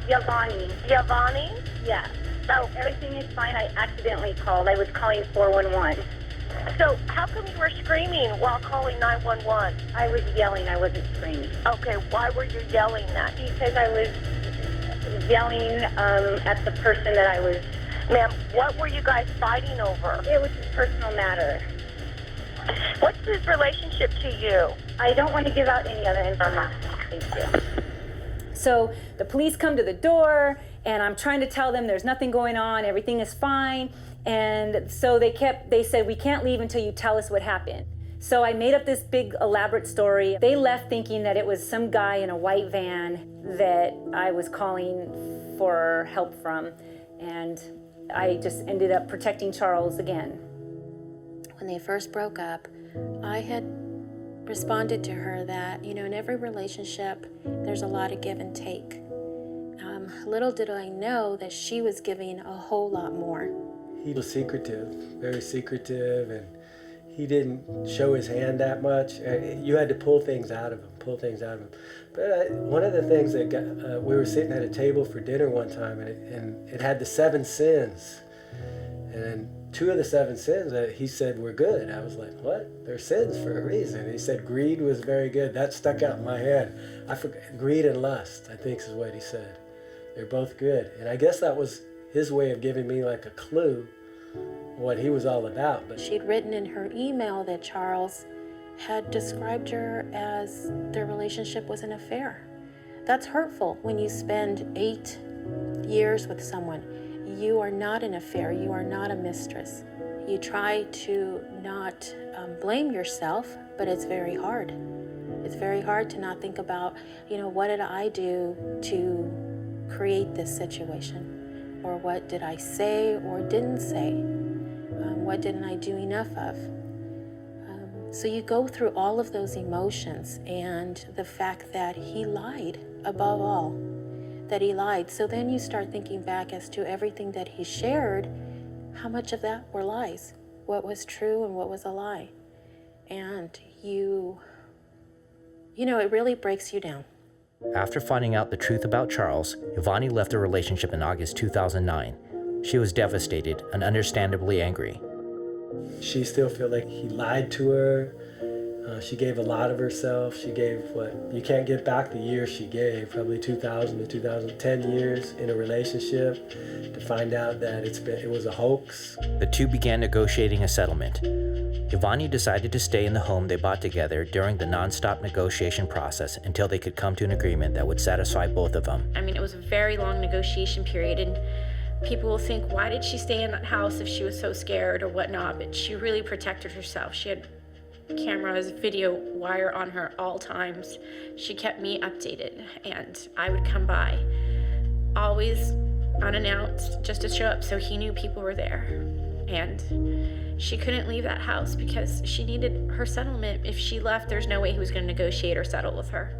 Yavonnie. Yavonnie? Yeah. So everything is fine. I accidentally called. I was calling 411. So how come you were screaming while calling 911? I was yelling. I wasn't screaming. Okay, why were you yelling that? Because I was yelling at the person that I was... Ma'am, what were you guys fighting over? It was a personal matter. What's his relationship to you? I don't want to give out any other information. Thank you. So the police come to the door, and I'm trying to tell them there's nothing going on, everything is fine. And so they said, "We can't leave until you tell us what happened." So I made up this big elaborate story. They left thinking that it was some guy in a white van that I was calling for help from. And I just ended up protecting Charles again. When they first broke up, I had responded to her that, in every relationship, there's a lot of give and take. Little did I know that she was giving a whole lot more. He was secretive, very secretive, and he didn't show his hand that much. You had to pull things out of him. But one of the things that we were sitting at a table for dinner one time, and it had the 7 sins. And 2 of the 7 sins that he said were good. I was like, what? They're sins for a reason. He said greed was very good. That stuck out in my head. I forgot. Greed and lust, I think is what he said. They're both good. And I guess that was his way of giving me like a clue what he was all about. But she'd written in her email that Charles had described her as their relationship was an affair. That's hurtful when you spend 8 years with someone. You are not an affair. You are not a mistress. You try to not blame yourself, but it's very hard. It's very hard to not think about, what did I do to create this situation? Or what did I say or didn't say? What didn't I do enough of? So you go through all of those emotions and the fact that he lied above all. That he lied. So then you start thinking back as to everything that he shared, how much of that were lies, what was true and what was a lie. And it really breaks you down. After finding out the truth about Charles, Yavonnie left the relationship in August 2009. She was devastated and understandably angry. She still felt like he lied to her. She gave a lot of herself. She gave you can't get back the years she gave, probably 2000 to 2010 years in a relationship, to find out that it was a hoax. The two began negotiating a settlement. Yavonnie decided to stay in the home they bought together during the nonstop negotiation process until they could come to an agreement that would satisfy both of them. It was a very long negotiation period, and people will think, why did she stay in that house if she was so scared or whatnot? But she really protected herself. She had cameras, video wire on her all times. She kept me updated, and I would come by, always unannounced, just to show up so he knew people were there. And she couldn't leave that house because she needed her settlement. If she left, there's no way he was going to negotiate or settle with her.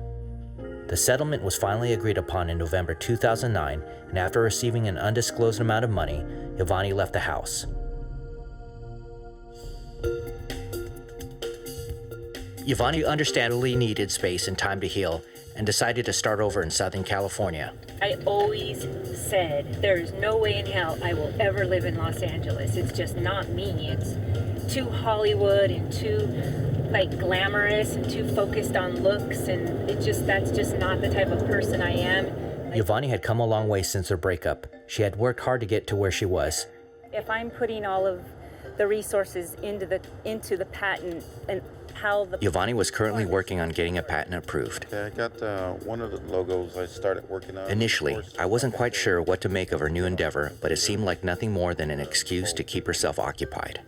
The settlement was finally agreed upon in November 2009, and after receiving an undisclosed amount of money, Yavonnie left the house. Yavonnie understandably needed space and time to heal and decided to start over in Southern California. I always said, there's no way in hell I will ever live in Los Angeles. It's just not me. It's too Hollywood and too glamorous and too focused on looks, and that's just not the type of person I am. Yavonnie had come a long way since their breakup. She had worked hard to get to where she was. If I'm putting all of the resources into the patent and how the... Yavonnie was currently working on getting a patent approved. I got one of the logos I started working on. Initially, I wasn't quite sure what to make of her new endeavor, but it seemed like nothing more than an excuse to keep herself occupied.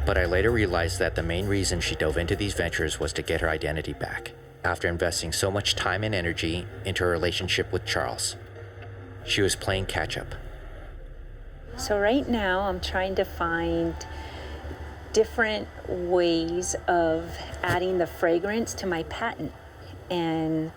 But I later realized that the main reason she dove into these ventures was to get her identity back, after investing so much time and energy into her relationship with Charles. She was playing catch-up. So right now I'm trying to find different ways of adding the fragrance to my patent. And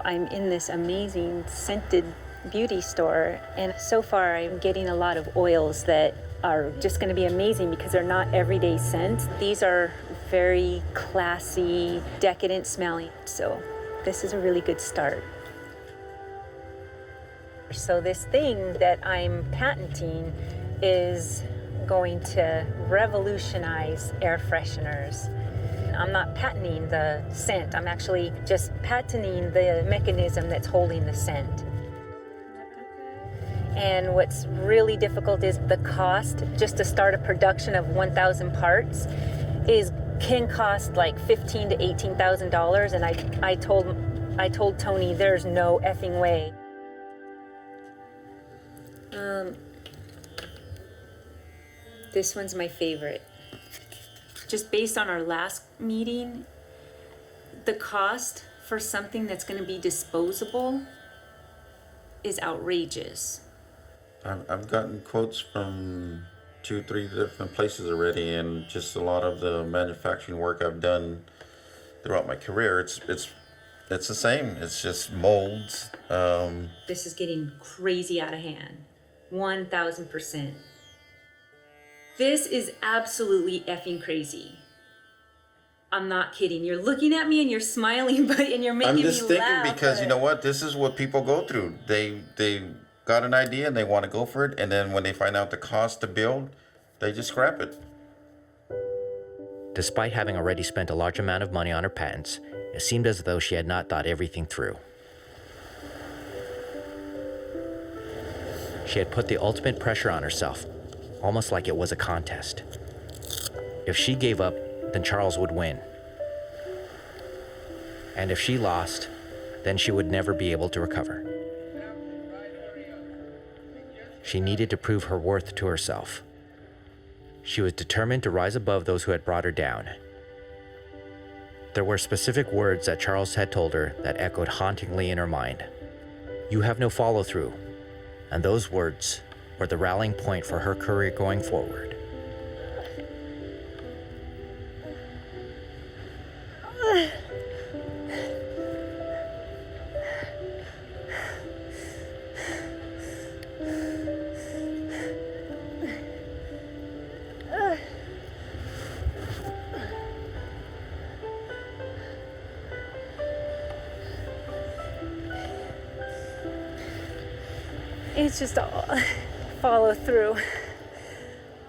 I'm in this amazing scented beauty store, and so far I'm getting a lot of oils that are just going to be amazing because they're not everyday scents. These are very classy, decadent smelling. So this is a really good start. So this thing that I'm patenting is going to revolutionize air fresheners. I'm not patenting the scent, I'm actually just patenting the mechanism that's holding the scent. And what's really difficult is the cost. Just to start a production of 1,000 parts can cost like $15,000 to $18,000, and I told Tony there's no effing way. This one's my favorite. Just based on our last meeting, the cost for something that's going to be disposable is outrageous. I've gotten quotes from 2-3 different places already, and just a lot of the manufacturing work I've done throughout my career, it's It's the same. It's just molds. This is getting crazy out of hand. 1000%. This is absolutely effing crazy. I'm not kidding. You're looking at me and you're smiling, and you're making me laugh. I'm just thinking because you know what? This is what people go through. They got an idea and they want to go for it, and then when they find out the cost to build, they just scrap it. Despite having already spent a large amount of money on her patents, it seemed as though she had not thought everything through. She had put the ultimate pressure on herself, almost like it was a contest. If she gave up, then Charles would win. And if she lost, then she would never be able to recover. She needed to prove her worth to herself. She was determined to rise above those who had brought her down. There were specific words that Charles had told her that echoed hauntingly in her mind. "You have no follow-through." And those words were the rallying point for her career going forward. It's just all follow through.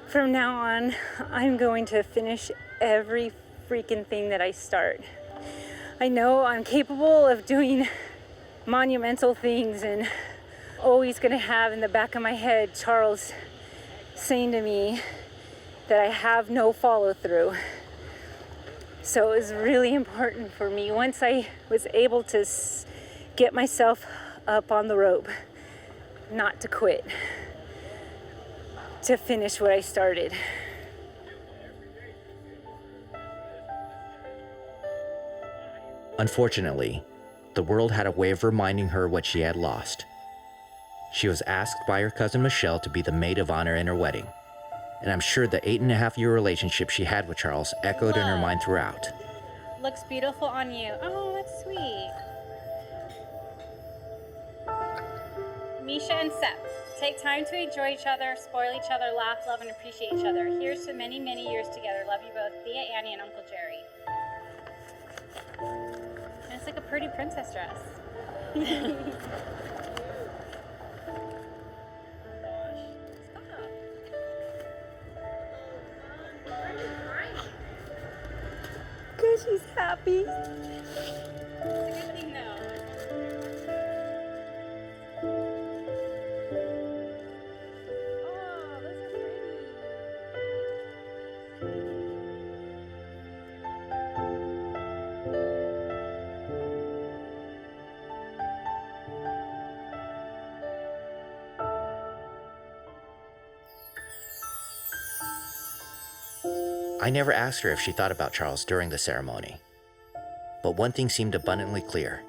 From now on, I'm going to finish every freaking thing that I start. I know I'm capable of doing monumental things, and always gonna have in the back of my head Charles saying to me that I have no follow through. So it was really important for me, once I was able to get myself up on the rope, not to quit, to finish what I started. Unfortunately, the world had a way of reminding her what she had lost. She was asked by her cousin Michelle to be the maid of honor in her wedding, and I'm sure the 8.5-year relationship she had with Charles echoed in her mind throughout. Looks beautiful on you. Oh, that's sweet. Misha and Seth, take time to enjoy each other, spoil each other, laugh, love, and appreciate each other. Here's to many, many years together. Love you both, Thea, Annie, and Uncle Jerry. And it's like a pretty princess dress. Because she's happy. It's a good thing, though. I never asked her if she thought about Charles during the ceremony. But one thing seemed abundantly clear.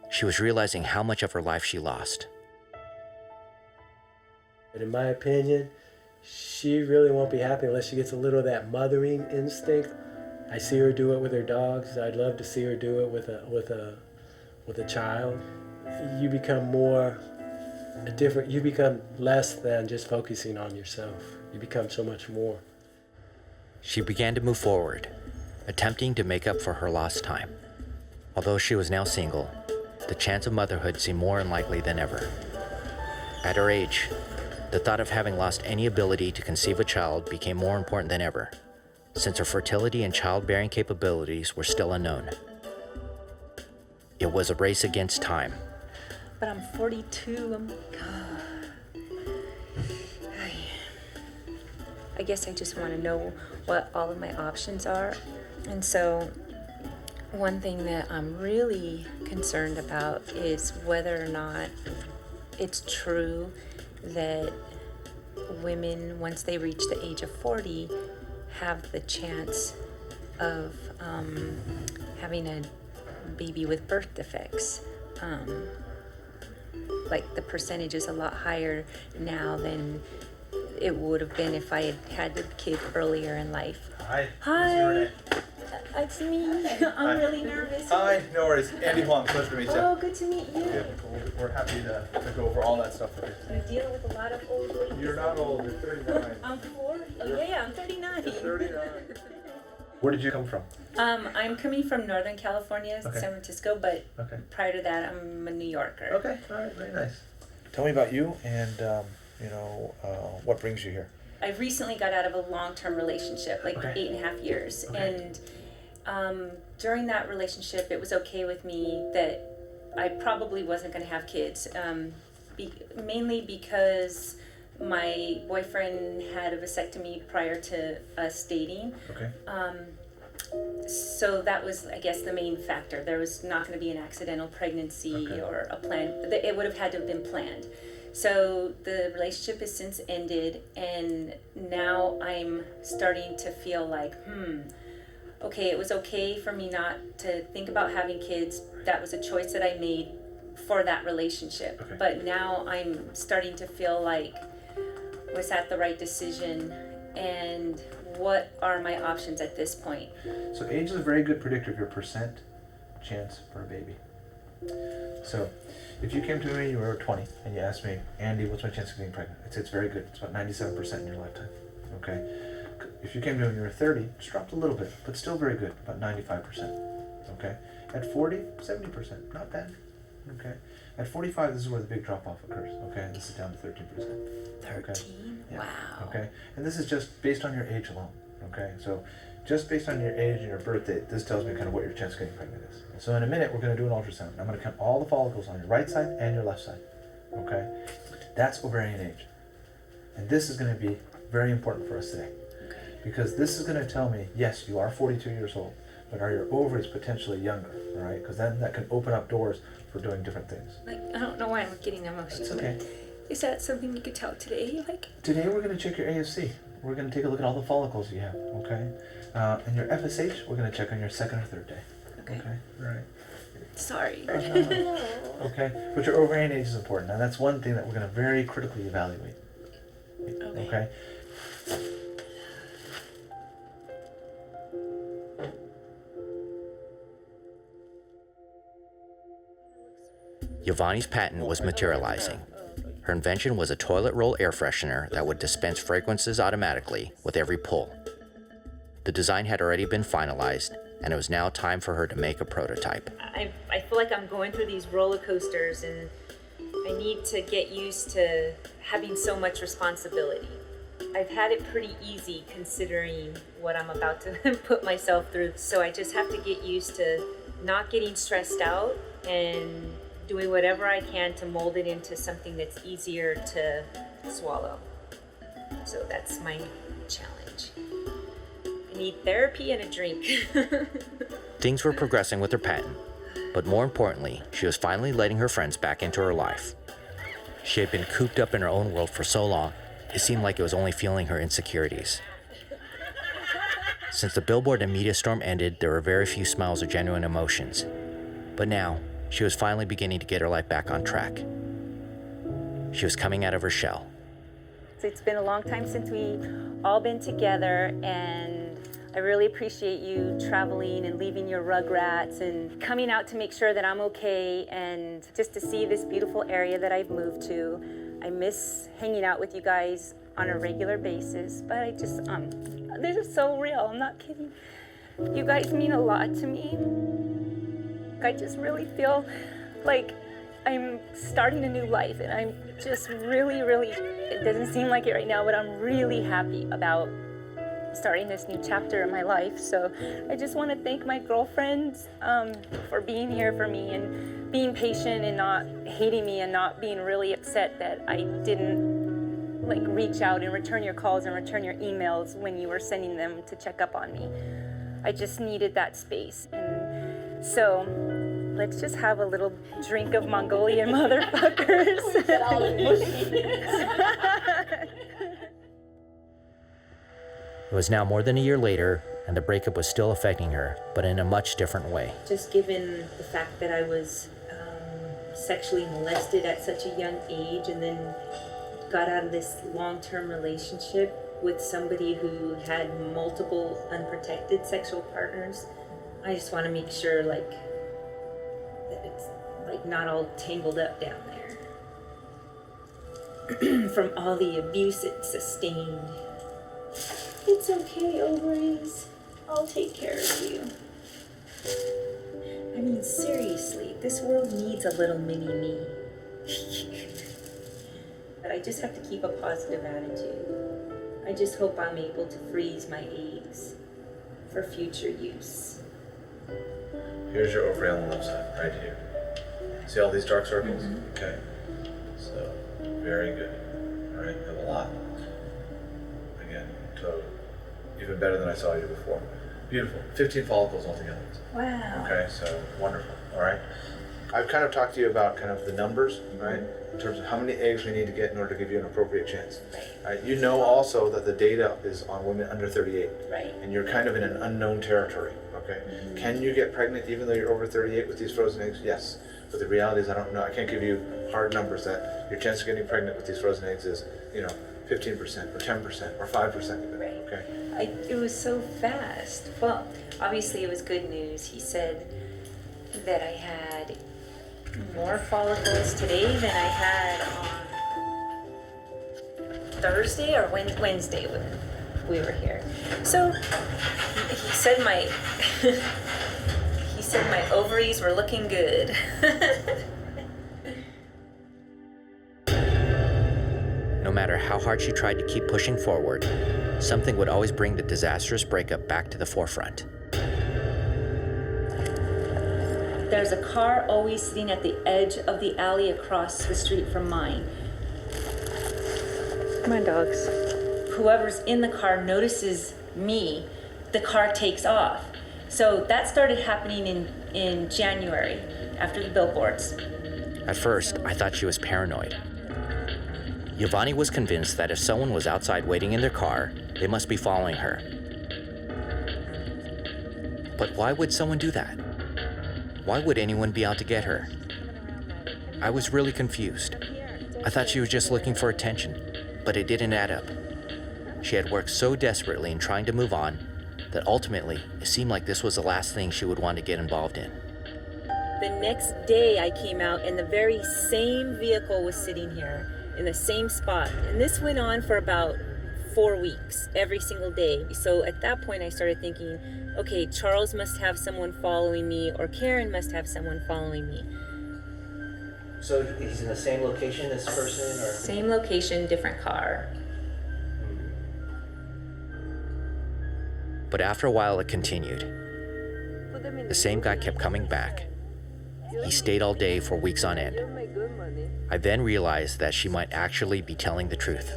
She was realizing how much of her life she lost. But in my opinion, she really won't be happy unless she gets a little of that mothering instinct. I see her do it with her dogs. I'd love to see her do it with a child. You become more different. You become less than just focusing on yourself. You become so much more. She began to move forward, attempting to make up for her lost time. Although she was now single, the chance of motherhood seemed more unlikely than ever. At her age, the thought of having lost any ability to conceive a child became more important than ever, since her fertility and childbearing capabilities were still unknown. It was a race against time. But I'm 42. I guess I just want to know what all of my options are. And so one thing that I'm really concerned about is whether or not it's true that women, once they reach the age of 40, have the chance of having a baby with birth defects. Like the percentage is a lot higher now than it would have been if I had had the kid earlier in life. Hi. Hi. It's me. I'm really nervous. Hi, no worries. Andy Huang, pleasure to meet you. Oh, good to meet you. Yeah, we're happy to go over all that stuff with you. You're dealing with a lot of old ladies. You're not old, you're 39. I'm 40. Oh, yeah, I'm 39. You're 39. Where did you come from? I'm coming from Northern California, Okay. San Francisco, but Okay. prior to that, I'm a New Yorker. Okay, all right, very nice. Tell me about you and, what brings you here? I recently got out of a long-term relationship, like Okay. 8.5 years. Okay. And during that relationship, it was okay with me that I probably wasn't going to have kids, mainly because my boyfriend had a vasectomy prior to us dating. Okay. So that was, I guess, the main factor. There was not going to be an accidental pregnancy or a plan. It would have had to have been planned. So the relationship has since ended, and now I'm starting to feel like, okay, it was okay for me not to think about having kids. That was a choice that I made for that relationship. Okay. But now I'm starting to feel like, was that the right decision? And what are my options at this point? So age is a very good predictor of your percent chance for a baby. So if you came to me, you were 20, and you asked me, Andy, what's my chance of getting pregnant? I'd say it's very good. It's about 97% in your lifetime. Okay. If you came to me when you were 30, it's dropped a little bit, but still very good, about 95%. Okay. At 40, 70%, not bad. Okay. At 45, this is where the big drop off occurs. Okay. This is down to 13%. 13? Okay? Yeah. Wow. Okay. And this is just based on your age alone. Okay. So just based on your age and your birth date, this tells me kind of what your chance of getting pregnant is. So in a minute, we're going to do an ultrasound. I'm going to count all the follicles on your right side and your left side. Okay. That's ovarian age. And this is going to be very important for us today. Because this is going to tell me, yes, you are 42 years old, but are your ovaries potentially younger, all right? Because then that can open up doors for doing different things. Like, I don't know why I'm getting emotional. It's okay. Is that something you could tell today? Like, Today we're going to check your AFC. We're going to take a look at all the follicles you have, okay? And your FSH, we're going to check on your second or third day. Okay. All right. sorry. Okay, but your ovarian age is important. Now that's one thing that we're going to very critically evaluate. Okay. Yavonnie's patent was materializing. Her invention was a toilet roll air freshener that would dispense fragrances automatically with every pull. The design had already been finalized, and it was now time for her to make a prototype. I feel like I'm going through these roller coasters, and I need to get used to having so much responsibility. I've had it pretty easy considering what I'm about to put myself through, so I just have to get used to not getting stressed out and doing whatever I can to mold it into something that's easier to swallow. So that's my challenge. I need therapy and a drink. Things were progressing with her patent, but more importantly, she was finally letting her friends back into her life. She had been cooped up in her own world for so long, it seemed like it was only fueling her insecurities. Since the Billboard and media storm ended, there were very few smiles or genuine emotions. But now, she was finally beginning to get her life back on track. She was coming out of her shell. It's been a long time since we've all been together, and I really appreciate you traveling and leaving your rugrats and coming out to make sure that I'm okay, and just to see this beautiful area that I've moved to. I miss hanging out with you guys on a regular basis, but I just, this is so real, I'm not kidding. You guys mean a lot to me. I just really feel like I'm starting a new life, and I'm just really, it doesn't seem like it right now, but I'm really happy about starting this new chapter in my life. So I just want to thank my girlfriends for being here for me and being patient and not hating me and not being really upset that I didn't like reach out and return your calls and return your emails when you were sending them to check up on me. I just needed that space. And so let's just have a little drink of Mongolian motherfuckers. It was now more than a year later, and the breakup was still affecting her, but in a much different way. Just given the fact that I was sexually molested at such a young age, and then got out of this long-term relationship with somebody who had multiple unprotected sexual partners, I just want to make sure, like, that it's, like, not all tangled up down there. From all the abuse it sustained. It's okay, ovaries. I'll take care of you. I mean, seriously, this world needs a little mini me. But I just have to keep a positive attitude. I just hope I'm able to freeze my eggs for future use. Here's your ovary on the left side, right here. See all these dark circles? Mm-hmm. Okay. So, very good. All right, you have a lot. Again, so even better than I saw you before. Beautiful. 15 follicles altogether. Wow. Okay, so wonderful. All right. I've kind of talked to you about kind of the numbers, right? In terms of how many eggs we need to get in order to give you an appropriate chance. Right. You know also that the data is on women under 38. Right. And you're kind of in an unknown territory, okay? Can you get pregnant even though you're over 38 with these frozen eggs? Yes. But the reality is I don't know. I can't give you hard numbers that your chance of getting pregnant with these frozen eggs is, 15% or 10% or 5% even, okay? It was so fast. Well, obviously it was good news. He said that I had more follicles today than I had on Thursday or Wednesday when we were here. So he said my ovaries were looking good. No matter how hard she tried to keep pushing forward, something would always bring the disastrous breakup back to the forefront. There's a car always sitting at the edge of the alley across the street from mine. Come on, dogs. Whoever's in the car notices me, the car takes off. So that started happening in January, after the billboards. At first, I thought she was paranoid. Yavonnie was convinced that if someone was outside waiting in their car, they must be following her. But why would someone do that? Why would anyone be out to get her? I was really confused. I thought she was just looking for attention, but it didn't add up. She had worked so desperately in trying to move on that ultimately it seemed like this was the last thing she would want to get involved in. The next day I came out and the very same vehicle was sitting here in the same spot. And this went on for about 4 weeks, every single day. So at that point I started thinking, okay, Charles must have someone following me, or Karen must have someone following me. So he's in the same location, this person, or? Same location, different car. But after a while it continued. The same guy kept coming back. He stayed all day for weeks on end. I then realized that she might actually be telling the truth.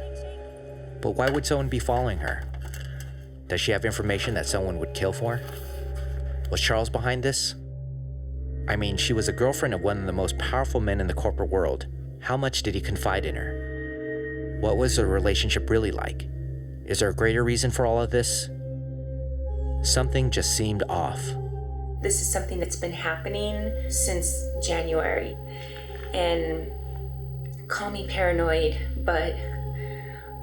But why would someone be following her? Does she have information that someone would kill for? Was Charles behind this? I mean, she was a girlfriend of one of the most powerful men in the corporate world. How much did he confide in her? What was their relationship really like? Is there a greater reason for all of this? Something just seemed off. This is something that's been happening since January. And call me paranoid, but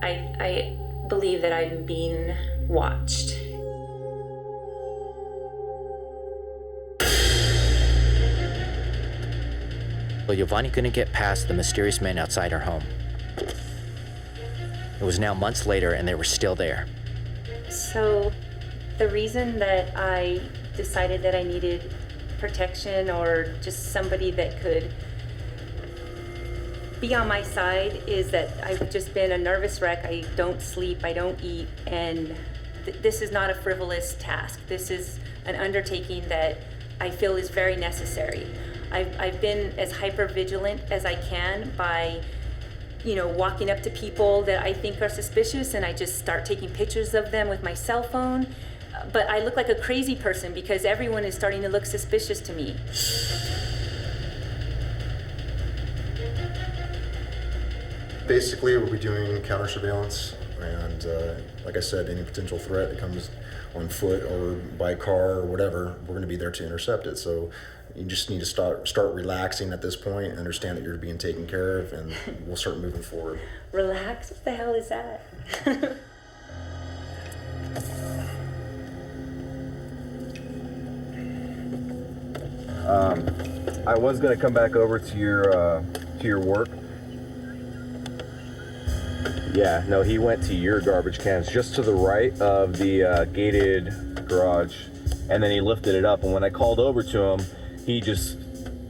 I believe that I'm being watched. But Yavonnie couldn't get past the mysterious men outside her home. It was now months later and they were still there. So the reason that I decided that I needed protection, or just somebody that could be on my side, is that I've just been a nervous wreck. I don't sleep, I don't eat, and this is not a frivolous task. This is an undertaking that I feel is very necessary. I've been as hyper vigilant as I can by, walking up to people that I think are suspicious, and I just start taking pictures of them with my cell phone. But I look like a crazy person because everyone is starting to look suspicious to me. Basically, we'll be doing counter surveillance, and like I said, any potential threat that comes on foot or by car or whatever, we're going to be there to intercept it. So you just need to start relaxing at this point, and understand that you're being taken care of, and we'll start moving forward. Relax? What the hell is that? I was gonna come back over to your work. Yeah, no, he went to your garbage cans just to the right of the gated garage, and then he lifted it up. And when I called over to him, he just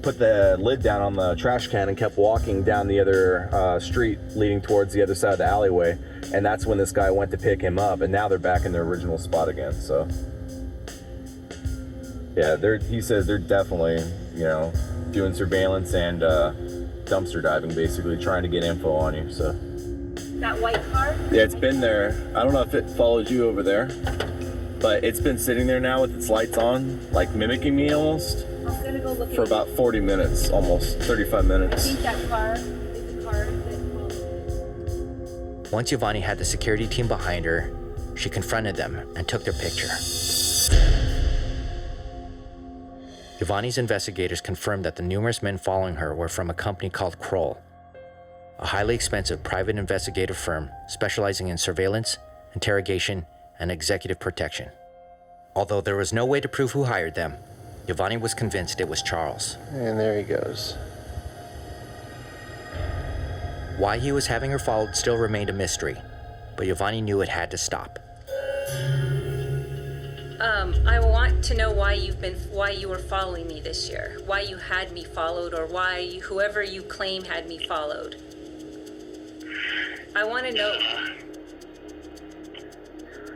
put the lid down on the trash can and kept walking down the other street leading towards the other side of the alleyway. And that's when this guy went to pick him up, and now they're back in their original spot again. So yeah, he says they're definitely, doing surveillance and dumpster diving, basically trying to get info on you. So That white car? yeah, it's been there. I don't know if it follows you over there, but it's been sitting there now with its lights on, like mimicking me almost, I'm gonna go look for at about 40 minutes, almost 35 minutes. I think that car is the car that Once Yavonnie had the security team behind her, she confronted them and took their picture. Yavonnie's investigators confirmed that the numerous men following her were from a company called Kroll, a highly expensive private investigative firm specializing in surveillance, interrogation, and executive protection. Although there was no way to prove who hired them, Yavonnie was convinced it was Charles. And there he goes. Why he was having her followed still remained a mystery, but Yavonnie knew it had to stop. I want to know why you were following me this year, why you had me followed, or why whoever you claim had me followed. I want to know.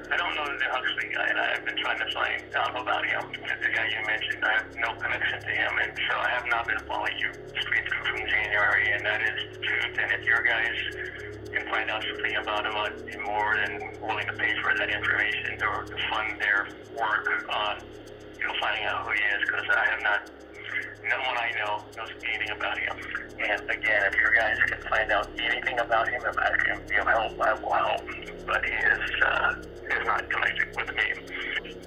I don't know the Huxley guy, and I've been trying to find out about him. The guy you mentioned, I have no connection to him, and so I have not been following you straight through from January, and that is the truth. And if your guys can find out something about him, I'd be more than willing to pay for that information or to fund their work on, finding out who he is, because I have not. No one I know knows anything about him. And again, if your guys can find out anything about him, if I can be of help, I will help. But he is not connected with me.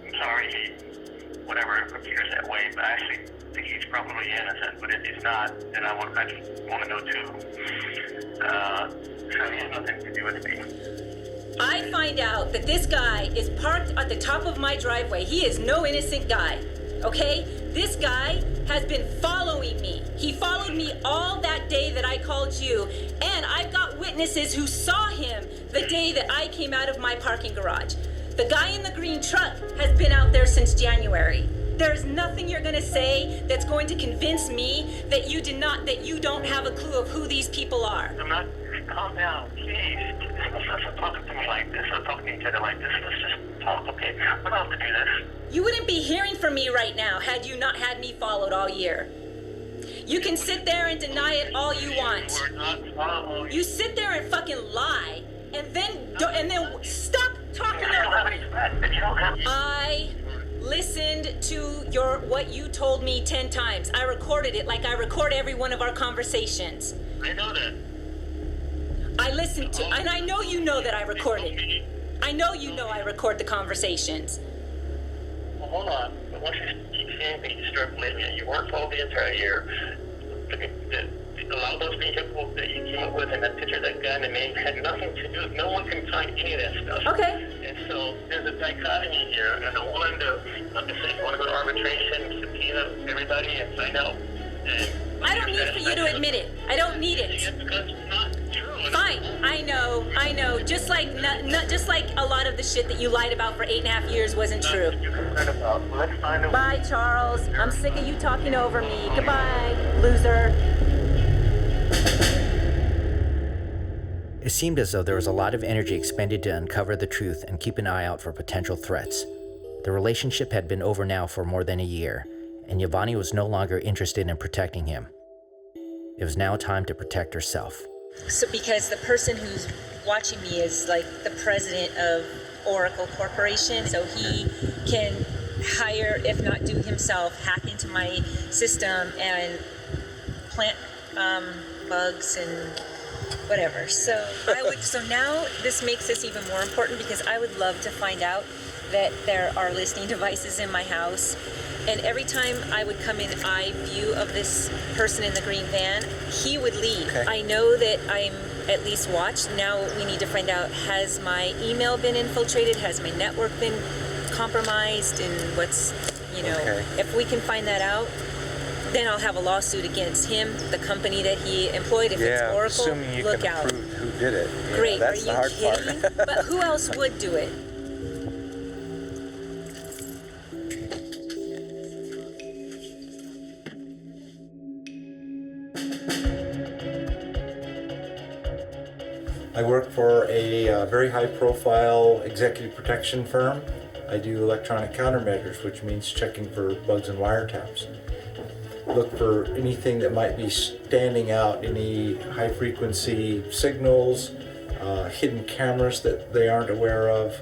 I'm sorry, whatever appears that way, but I actually think he's probably innocent. But if he's not, then I just want to know too. So he has nothing to do with me. I find out that this guy is parked at the top of my driveway. He is no innocent guy, okay? This guy has been following me. He followed me all that day that I called you, and I've got witnesses who saw him the day that I came out of my parking garage. The guy in the green truck has been out there since January. There's nothing you're gonna say that's going to convince me that you don't have a clue of who these people are. I'm not. Calm down, please. Let's talk to me like this. Let's talk to each other like this. Let's just talk, okay? We don't have to do this. You wouldn't be hearing from me right now had you not had me followed all year. You can sit there and deny it all you want. We're not following. You sit there and fucking lie, and then stop talking over me. I listened to what you told me 10 times. I recorded it like I record every one of our conversations. I know that. I listened to, and I know you know that I recorded. I know you know I record the conversations. Well, hold on. But once you keep saying things, you start believing it. You weren't told the entire year. A lot of those vehicles that you came up with and that picture, that gun, and they had nothing to do. No one can find any of that stuff. Okay. And so there's a dichotomy here, and I want to say you want to go to arbitration, subpoena everybody, and find out. I don't need for you to admit it. I don't need it. Fine. I know. Just like a lot of the shit that you lied about for 8.5 years wasn't true. Bye, Charles. I'm sick of you talking over me. Goodbye, loser. It seemed as though there was a lot of energy expended to uncover the truth and keep an eye out for potential threats. The relationship had been over now for more than a year, and Yavonnie was no longer interested in protecting him. It was now time to protect herself. So because the person who's watching me is like the president of Oracle Corporation, so he can hire, if not do himself, hack into my system and plant bugs and whatever. So now this makes this even more important because I would love to find out that there are listening devices in my house. And every time I would come in eye view of this person in the green van, he would leave. Okay. I know that I'm at least watched. Now we need to find out, has my email been infiltrated? Has my network been compromised? And what's, Okay. If we can find that out, then I'll have a lawsuit against him, the company that he employed. If it's Oracle, assuming you look can out. prove who did it. Great, That's the are hard you kidding? part. But who else would do it? I work for a very high-profile executive protection firm. I do electronic countermeasures, which means checking for bugs and wiretaps. Look for anything that might be standing out, any high-frequency signals, hidden cameras that they aren't aware of,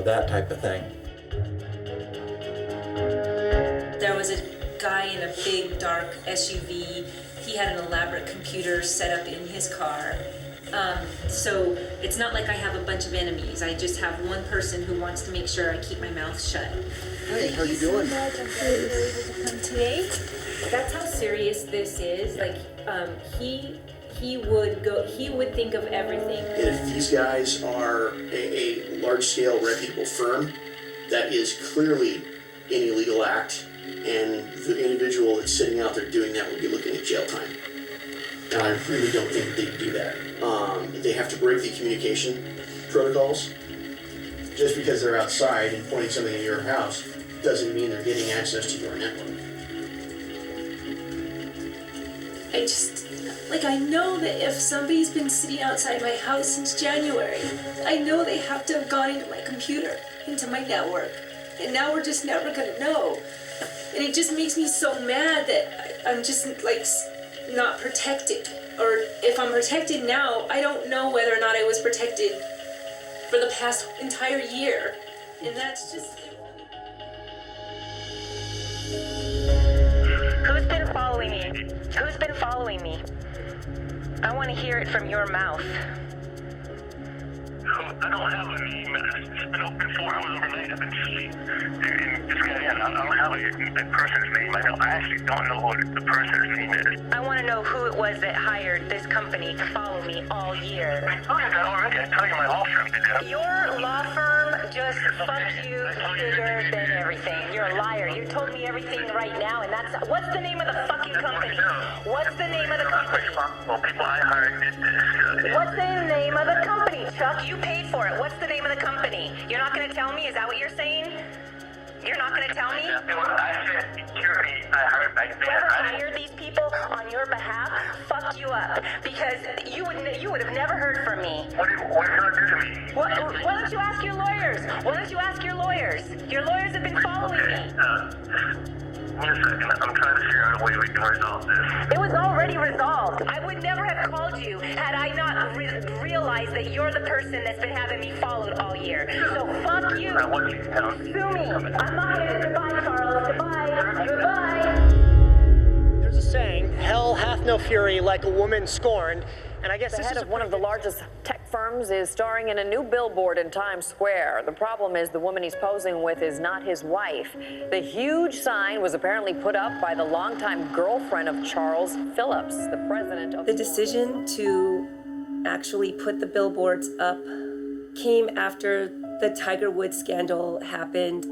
that type of thing. There was a guy in a big, dark SUV. He had an elaborate computer set up in his car. So it's not like I have a bunch of enemies. I just have one person who wants to make sure I keep my mouth shut. Hey, how you doing? I'm glad you were able to come today. That's how serious this is. Like, he would think of everything. If these guys are a large-scale reputable firm, that is clearly an illegal act, and the individual that's sitting out there doing that would be looking at jail time. And I really don't think they do that. They have to break the communication protocols. Just because they're outside and pointing something in your house doesn't mean they're getting access to your network. I know that if somebody's been sitting outside my house since January, I know they have to have gone into my computer, into my network. And now we're just never gonna know. And it just makes me so mad that I'm just not protected. Or if I'm protected now, I don't know whether or not I was protected for the past entire year. And that's just... Who's been following me? Who's been following me? I want to hear it from your mouth. I don't have a name. It's been open 4 hours overnight. I've been asleep. And just got in. I don't have a person's name. I actually don't know what the person's name is. I want to know who it was that hired this company to follow me all year. I told you that already. I told you my law firm did that. Your law firm just fucked you bigger than everything. You're a liar. You told me everything right now, and that's... What's the name of the fucking company? What's the name of the company? Well, people I hired did this. What's the name of the company, Chuck? You paid for it. What's the name of the company? You're not going to tell me? Is that what you're saying? You're not going to tell me? I said security. I hired back there. Whoever hired these people on your behalf fucked you up because you would have never heard from me. What are you going to do to me? Why don't you ask your lawyers? Why don't you ask your lawyers? Your lawyers have been following me. Wait a second. I'm trying to figure out a way we can resolve this. It was already resolved. I would never have called you had I not realized that you're the person that's been having me followed all year. So fuck you. I want you to tell me. Sue me. I'm not here. Goodbye, Charles. Goodbye. Goodbye. There's a saying, hell hath no fury like a woman scorned. And I guess the head of one of the largest tech firms is starring in a new billboard in Times Square. The problem is the woman he's posing with is not his wife. The huge sign was apparently put up by the longtime girlfriend of Charles Phillips, the president of... The decision to actually put the billboards up came after the Tiger Woods scandal happened.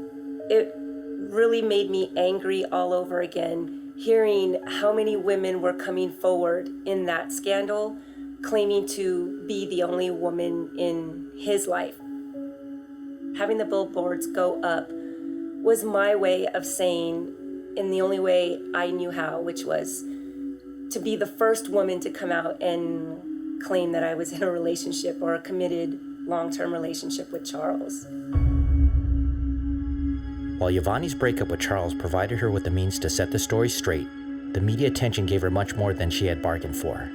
It really made me angry all over again, hearing how many women were coming forward in that scandal, claiming to be the only woman in his life. Having the billboards go up was my way of saying, in the only way I knew how, which was to be the first woman to come out and claim that I was in a relationship or a committed long-term relationship with Charles. While Yavonnie's breakup with Charles provided her with the means to set the story straight, the media attention gave her much more than she had bargained for.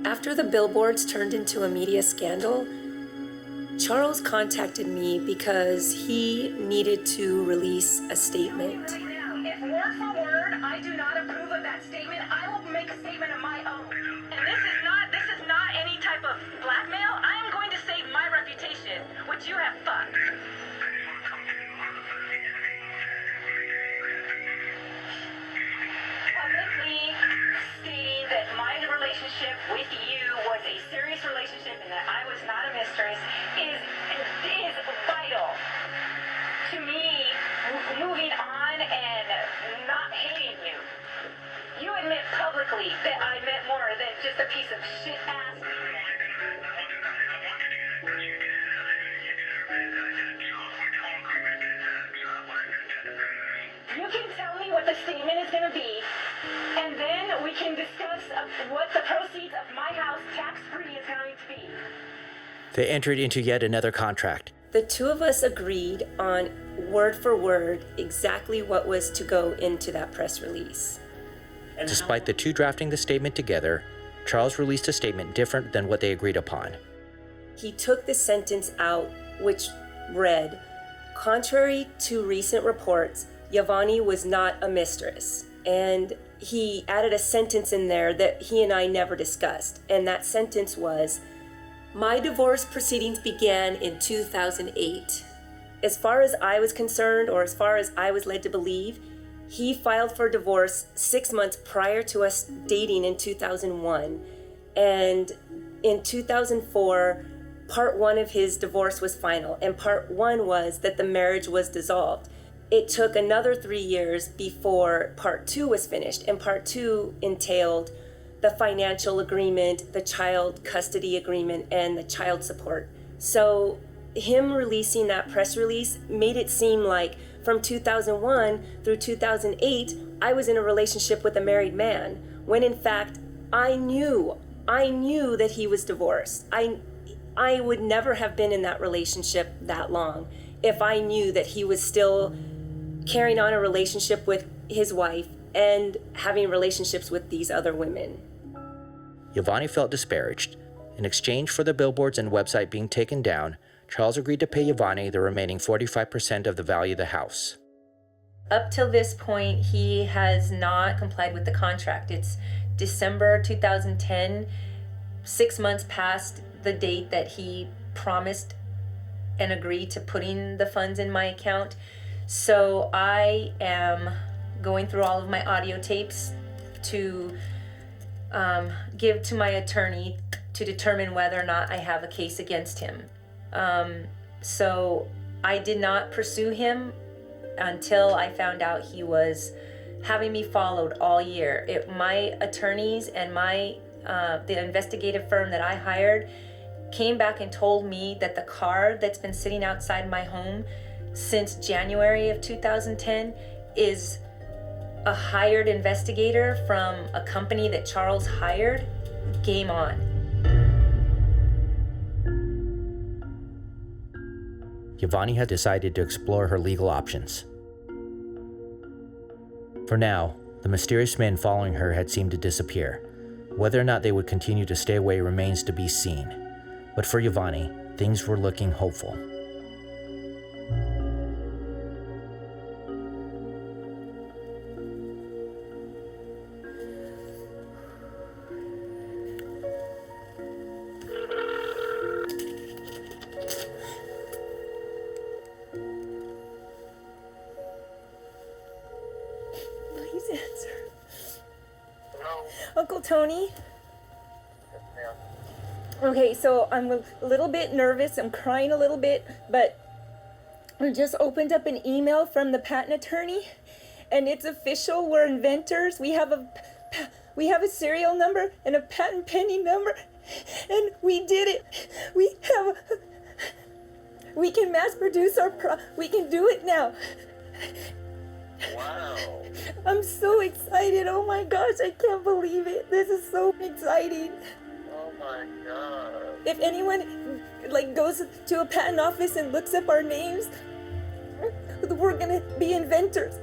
After the billboards turned into a media scandal, Charles contacted me because he needed to release a statement. If word for word I do not approve of that statement, I will make a statement of my own. And this is not any type of blackmail. I am going to save my reputation, which you have fucked. Publicly stating that my relationship with you was a serious relationship and that I was not a mistress is vital to me moving on and what the proceeds of my house tax-free is going to be. They entered into yet another contract. The two of us agreed on word for word exactly what was to go into that press release. Despite the two drafting the statement together, Charles released a statement different than what they agreed upon. He took the sentence out, which read, "Contrary to recent reports, Yavonnie was not a mistress." And he added a sentence in there that he and I never discussed. And that sentence was, "My divorce proceedings began in 2008. As far as I was concerned, or as far as I was led to believe, he filed for divorce 6 months prior to us dating in 2001. And in 2004, part 1 of his divorce was final, and part 1 was that the marriage was dissolved. It took another 3 years before part 2 was finished, and part 2 entailed the financial agreement, the child custody agreement, and the child support. So him releasing that press release made it seem like from 2001 through 2008, I was in a relationship with a married man, when in fact, I knew that he was divorced. I would never have been in that relationship that long if I knew that he was still carrying on a relationship with his wife and having relationships with these other women. Yavonnie felt disparaged. In exchange for the billboards and website being taken down, Charles agreed to pay Yavonnie the remaining 45% of the value of the house. Up till this point, he has not complied with the contract. It's December 2010, 6 months past the date that he promised and agreed to putting the funds in my account. So I am going through all of my audio tapes to give to my attorney to determine whether or not I have a case against him. So I did not pursue him until I found out he was having me followed all year. My attorneys and the investigative firm that I hired came back and told me that the car that's been sitting outside my home since January of 2010 is a hired investigator from a company that Charles hired. Game on. Yavonnie had decided to explore her legal options. For now, the mysterious men following her had seemed to disappear. Whether or not they would continue to stay away remains to be seen. But for Yavonnie, things were looking hopeful. Please answer. Uncle Tony? Okay, so I'm a little bit nervous. I'm crying a little bit, but I just opened up an email from the patent attorney, and it's official. We're inventors. We have a serial number and a patent pending number, and we did it. We can mass produce we can do it now. Wow. I'm so excited. Oh my gosh, I can't believe it. This is so exciting. Oh my God. If anyone goes to a patent office and looks up our names, we're gonna be inventors.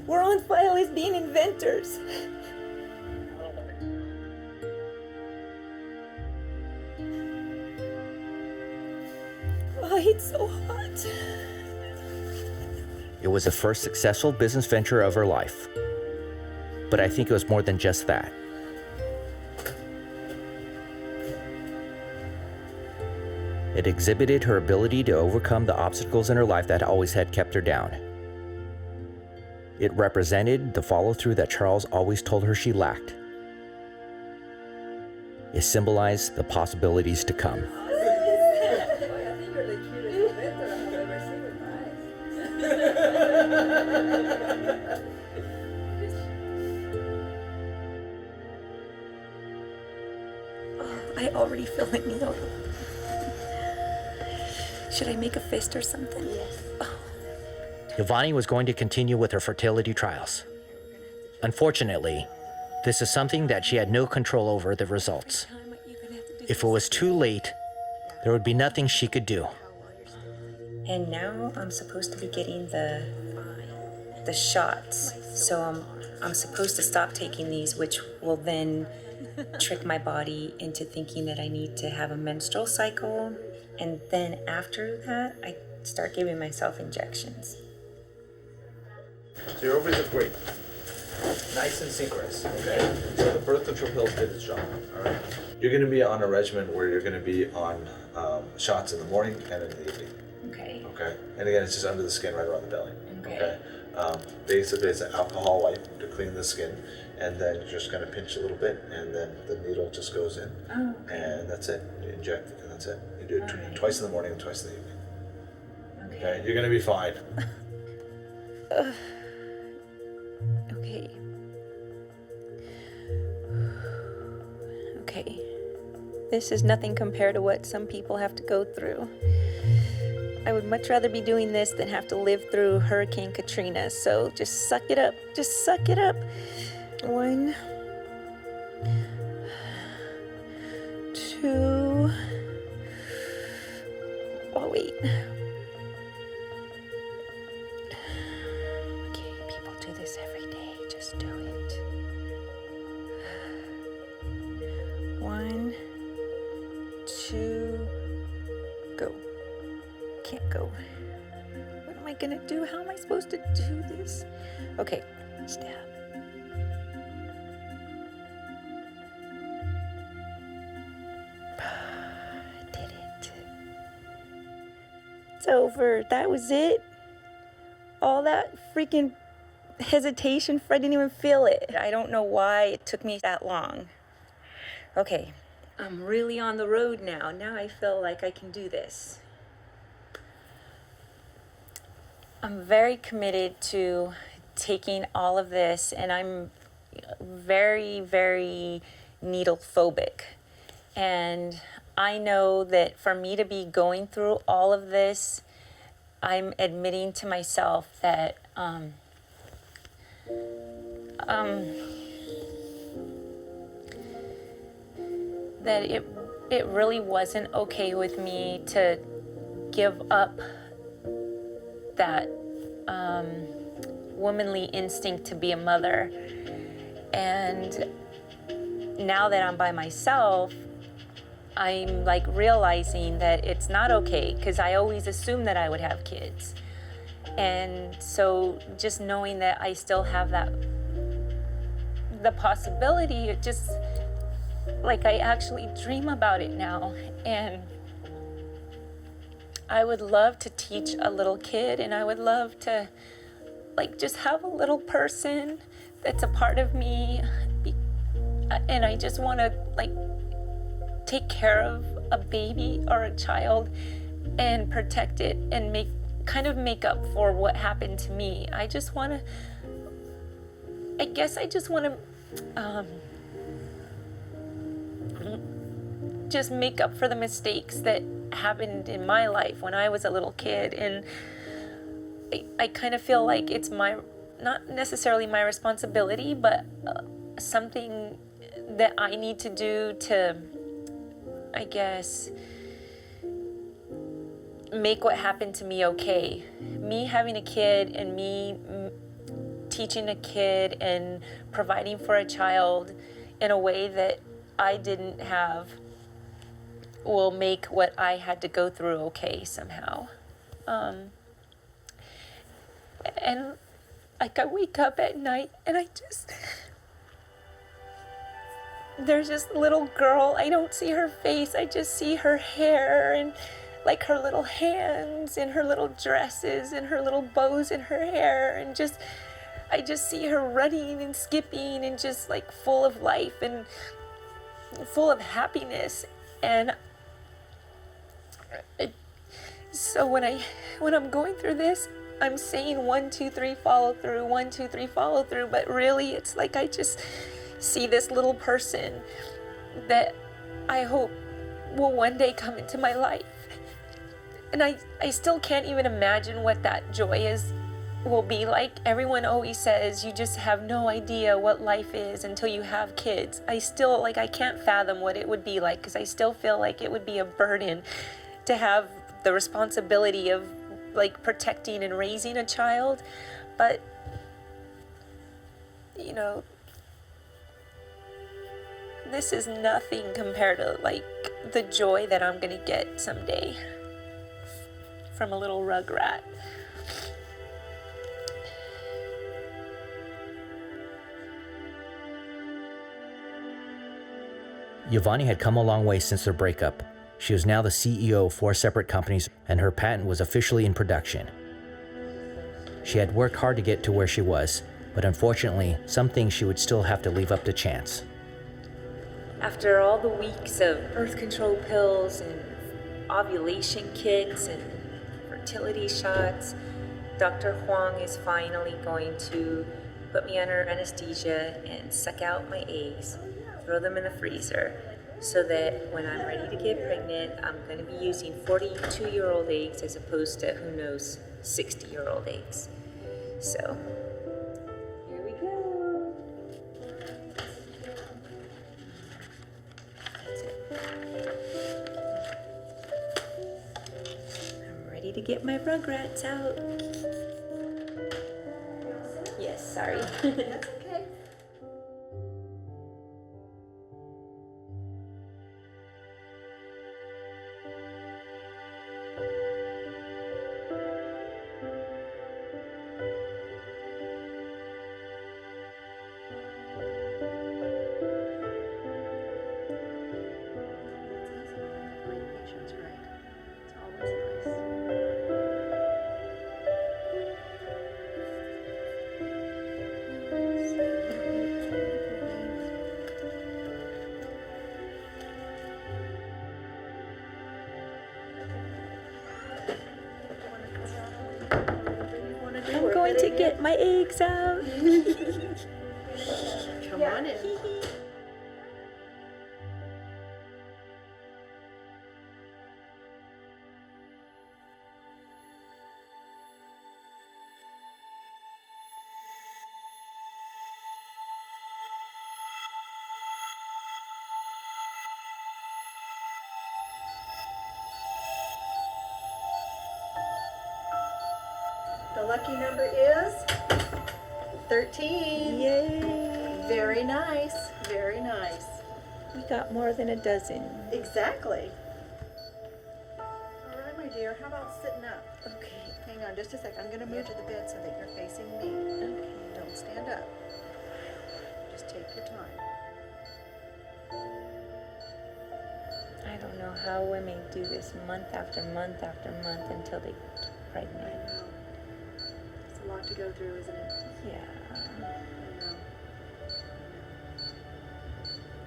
We're on file as being inventors. Oh, it's so hot. It was the first successful business venture of her life. But I think it was more than just that. It exhibited her ability to overcome the obstacles in her life that always had kept her down. It represented the follow-through that Charles always told her she lacked. It symbolized the possibilities to come. I already feel like needle. Should I make a fist or something? Yes. Yavonnie was going to continue with her fertility trials. Unfortunately, This is something that she had no control over the results. If it was too late, there would be nothing she could do. And now I'm supposed to be getting the shots. So I'm supposed to stop taking these, which will then trick my body into thinking that I need to have a menstrual cycle. And then after that, I start giving myself injections. So your ovaries are great. Nice and synchronous, okay? So the birth control pills did its job, all right? You're gonna be on a regimen where you're gonna be on shots in the morning and in the evening. Okay. Okay? And again, it's just under the skin right around the belly. Okay. Basically, it's an alcohol wipe to clean the skin, and then you're just gonna pinch a little bit, and then the needle just goes in, and that's it. You inject it, and that's it. You do it twice in the morning and twice in the evening. Okay? You're gonna be fine. Okay. Okay. This is nothing compared to what some people have to go through. I would much rather be doing this than have to live through Hurricane Katrina. So just suck it up. Just suck it up. 1, 2. Oh, wait. Okay, people do this every day. Just do it. 1, 2, go. Can't go. What am I gonna do? How am I supposed to do this? Okay, stab. I did it. It's over. That was it. All that freaking hesitation, I didn't even feel it. I don't know why it took me that long. Okay, I'm really on the road now. Now I feel like I can do this. I'm very committed to taking all of this, and I'm very, very needle phobic. And I know that for me to be going through all of this, I'm admitting to myself that that it really wasn't okay with me to give up that womanly instinct to be a mother. And now that I'm by myself, I'm like realizing that it's not okay, because I always assumed that I would have kids. And so just knowing that I still have the possibility, it just, like, I actually dream about it now. And I would love to teach a little kid, and I would love to, like, just have a little person that's a part of me. And I just want to, like, take care of a baby or a child and protect it and make up for what happened to me. I just want to, I guess I just want to just make up for the mistakes that happened in my life when I was a little kid. And I kind of feel like it's not necessarily my responsibility, but something that I need to do to, I guess, make what happened to me okay. Me having a kid and me teaching a kid and providing for a child in a way that I didn't have will make what I had to go through okay somehow. And like, I wake up at night and there's this little girl. I don't see her face. I just see her hair and like her little hands and her little dresses and her little bows in her hair, and I just see her running and skipping and just like full of life and full of happiness. And so when I'm going through this, I'm saying 1, 2, 3, follow through, 1, 2, 3, follow through, but really it's like I just see this little person that I hope will one day come into my life. And I still can't even imagine what that joy is will be like everyone always says, you just have no idea what life is until you have kids. I still, like, I can't fathom what it would be like, because I still feel like it would be a burden to have the responsibility of, like, protecting and raising a child. But, you know, this is nothing compared to, like, the joy that I'm gonna get someday from a little rugrat. Yavonnie had come a long way since their breakup. She was now the CEO of 4 separate companies, and her patent was officially in production. She had worked hard to get to where she was, but unfortunately, some things she would still have to leave up to chance. After all the weeks of birth control pills and ovulation kits and fertility shots, Dr. Huang is finally going to put me under anesthesia and suck out my eggs, throw them in the freezer, so that when I'm ready to get pregnant, I'm going to be using 42-year-old eggs as opposed to, who knows, 60-year-old eggs. So, here we go. That's it. I'm ready to get my rugrats out. Yes, sorry. That's okay. I'm going to get my eggs out. Come on in. The lucky number is 13. Yay! Very nice. Very nice. We got more than a dozen. Exactly. All right, my dear. How about sitting up? Okay. Hang on just a sec. I'm going to move to the bed so that you're facing me. Okay. Don't stand up. Just take your time. I don't know how women do this month after month after month until they get pregnant. It's a lot to go through, isn't it? Yeah. I know.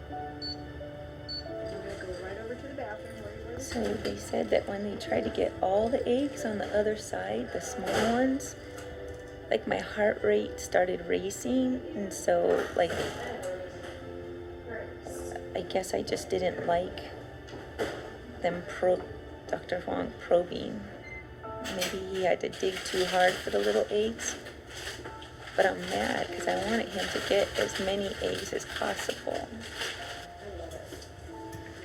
I'm going to go right over to the bathroom where you So they said that when they tried to get all the eggs on the other side, the small ones, like my heart rate started racing, and so like I guess I just didn't like them Dr. Huang probing. Maybe he had to dig too hard for the little eggs. But I'm mad because I wanted him to get as many eggs as possible.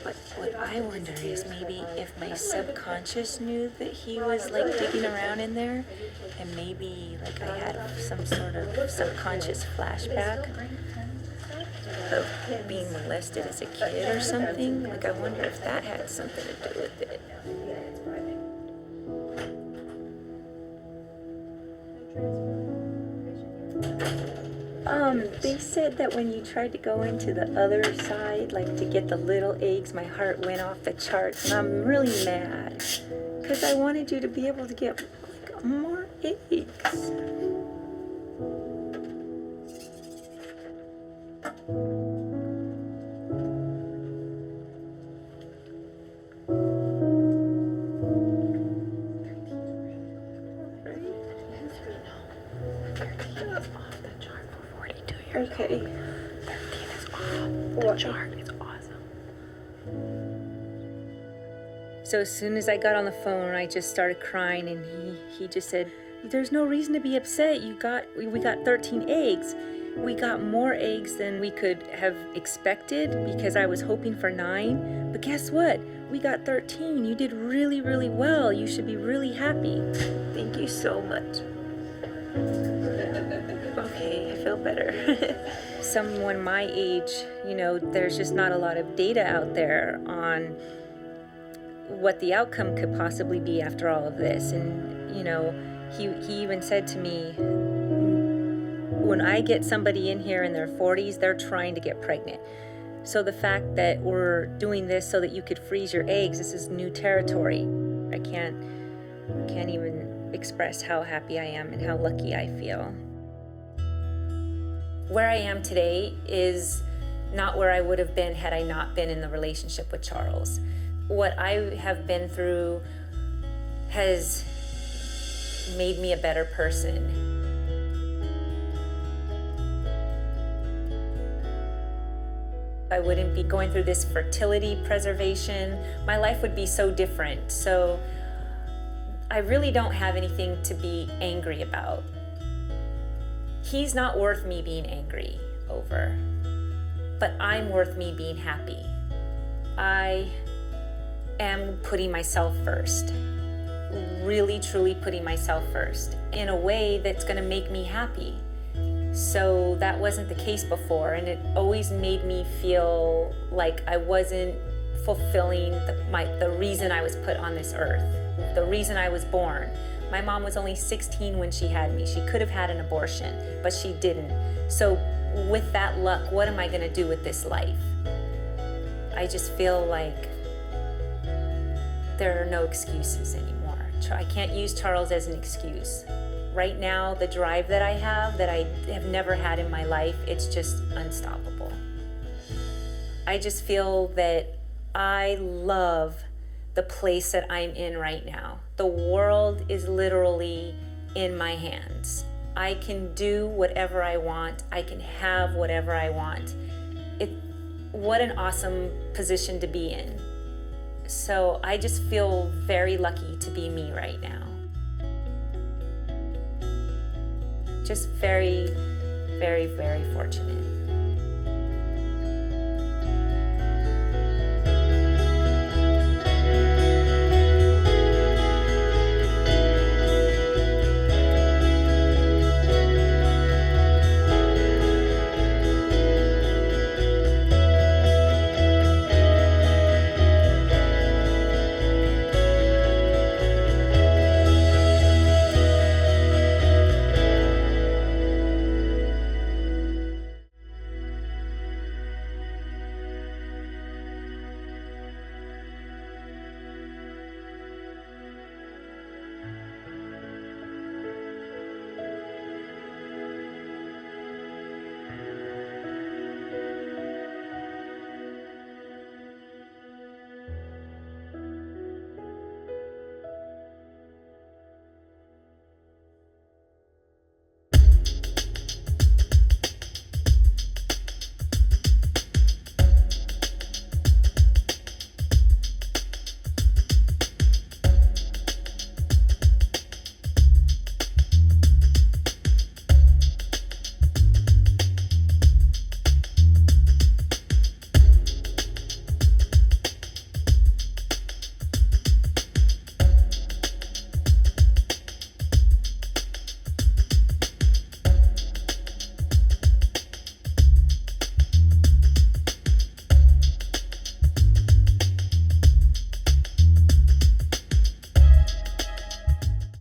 But what I wonder is maybe if my subconscious knew that he was like digging around in there, and maybe like I had some sort of subconscious flashback of being molested as a kid or something. Like I wonder if that had something to do with it. They said that when you tried to go into the other side, like to get the little eggs, my heart went off the charts, and I'm really mad because I wanted you to be able to get like more eggs. Okay. 13 is off the chart. It's awesome. So as soon as I got on the phone, I just started crying, and he just said, There's no reason to be upset. We got 13 eggs. We got more eggs than we could have expected because I was hoping for 9. But guess what? We got 13. You did really, really well. You should be really happy. Thank you so much. Okay, I feel better. Someone my age, there's just not a lot of data out there on what the outcome could possibly be after all of this. And, he even said to me, when I get somebody in here in their 40s, they're trying to get pregnant. So the fact that we're doing this so that you could freeze your eggs, this is new territory. I can't even express how happy I am and how lucky I feel. Where I am today is not where I would have been had I not been in the relationship with Charles. What I have been through has made me a better person. I wouldn't be going through this fertility preservation. My life would be so different. So I really don't have anything to be angry about. He's not worth me being angry over, but I'm worth me being happy. I am putting myself first, really, truly putting myself first in a way that's gonna make me happy. So that wasn't the case before, and it always made me feel like I wasn't fulfilling the reason I was put on this earth, the reason I was born. My mom was only 16 when she had me. She could have had an abortion, but she didn't. So with that luck, what am I gonna do with this life? I just feel like there are no excuses anymore. I can't use Charles as an excuse. Right now, the drive that I have never had in my life, it's just unstoppable. I just feel that I love the place that I'm in right now. The world is literally in my hands. I can do whatever I want. I can have whatever I want. What an awesome position to be in. So I just feel very lucky to be me right now. Just very, very, very fortunate.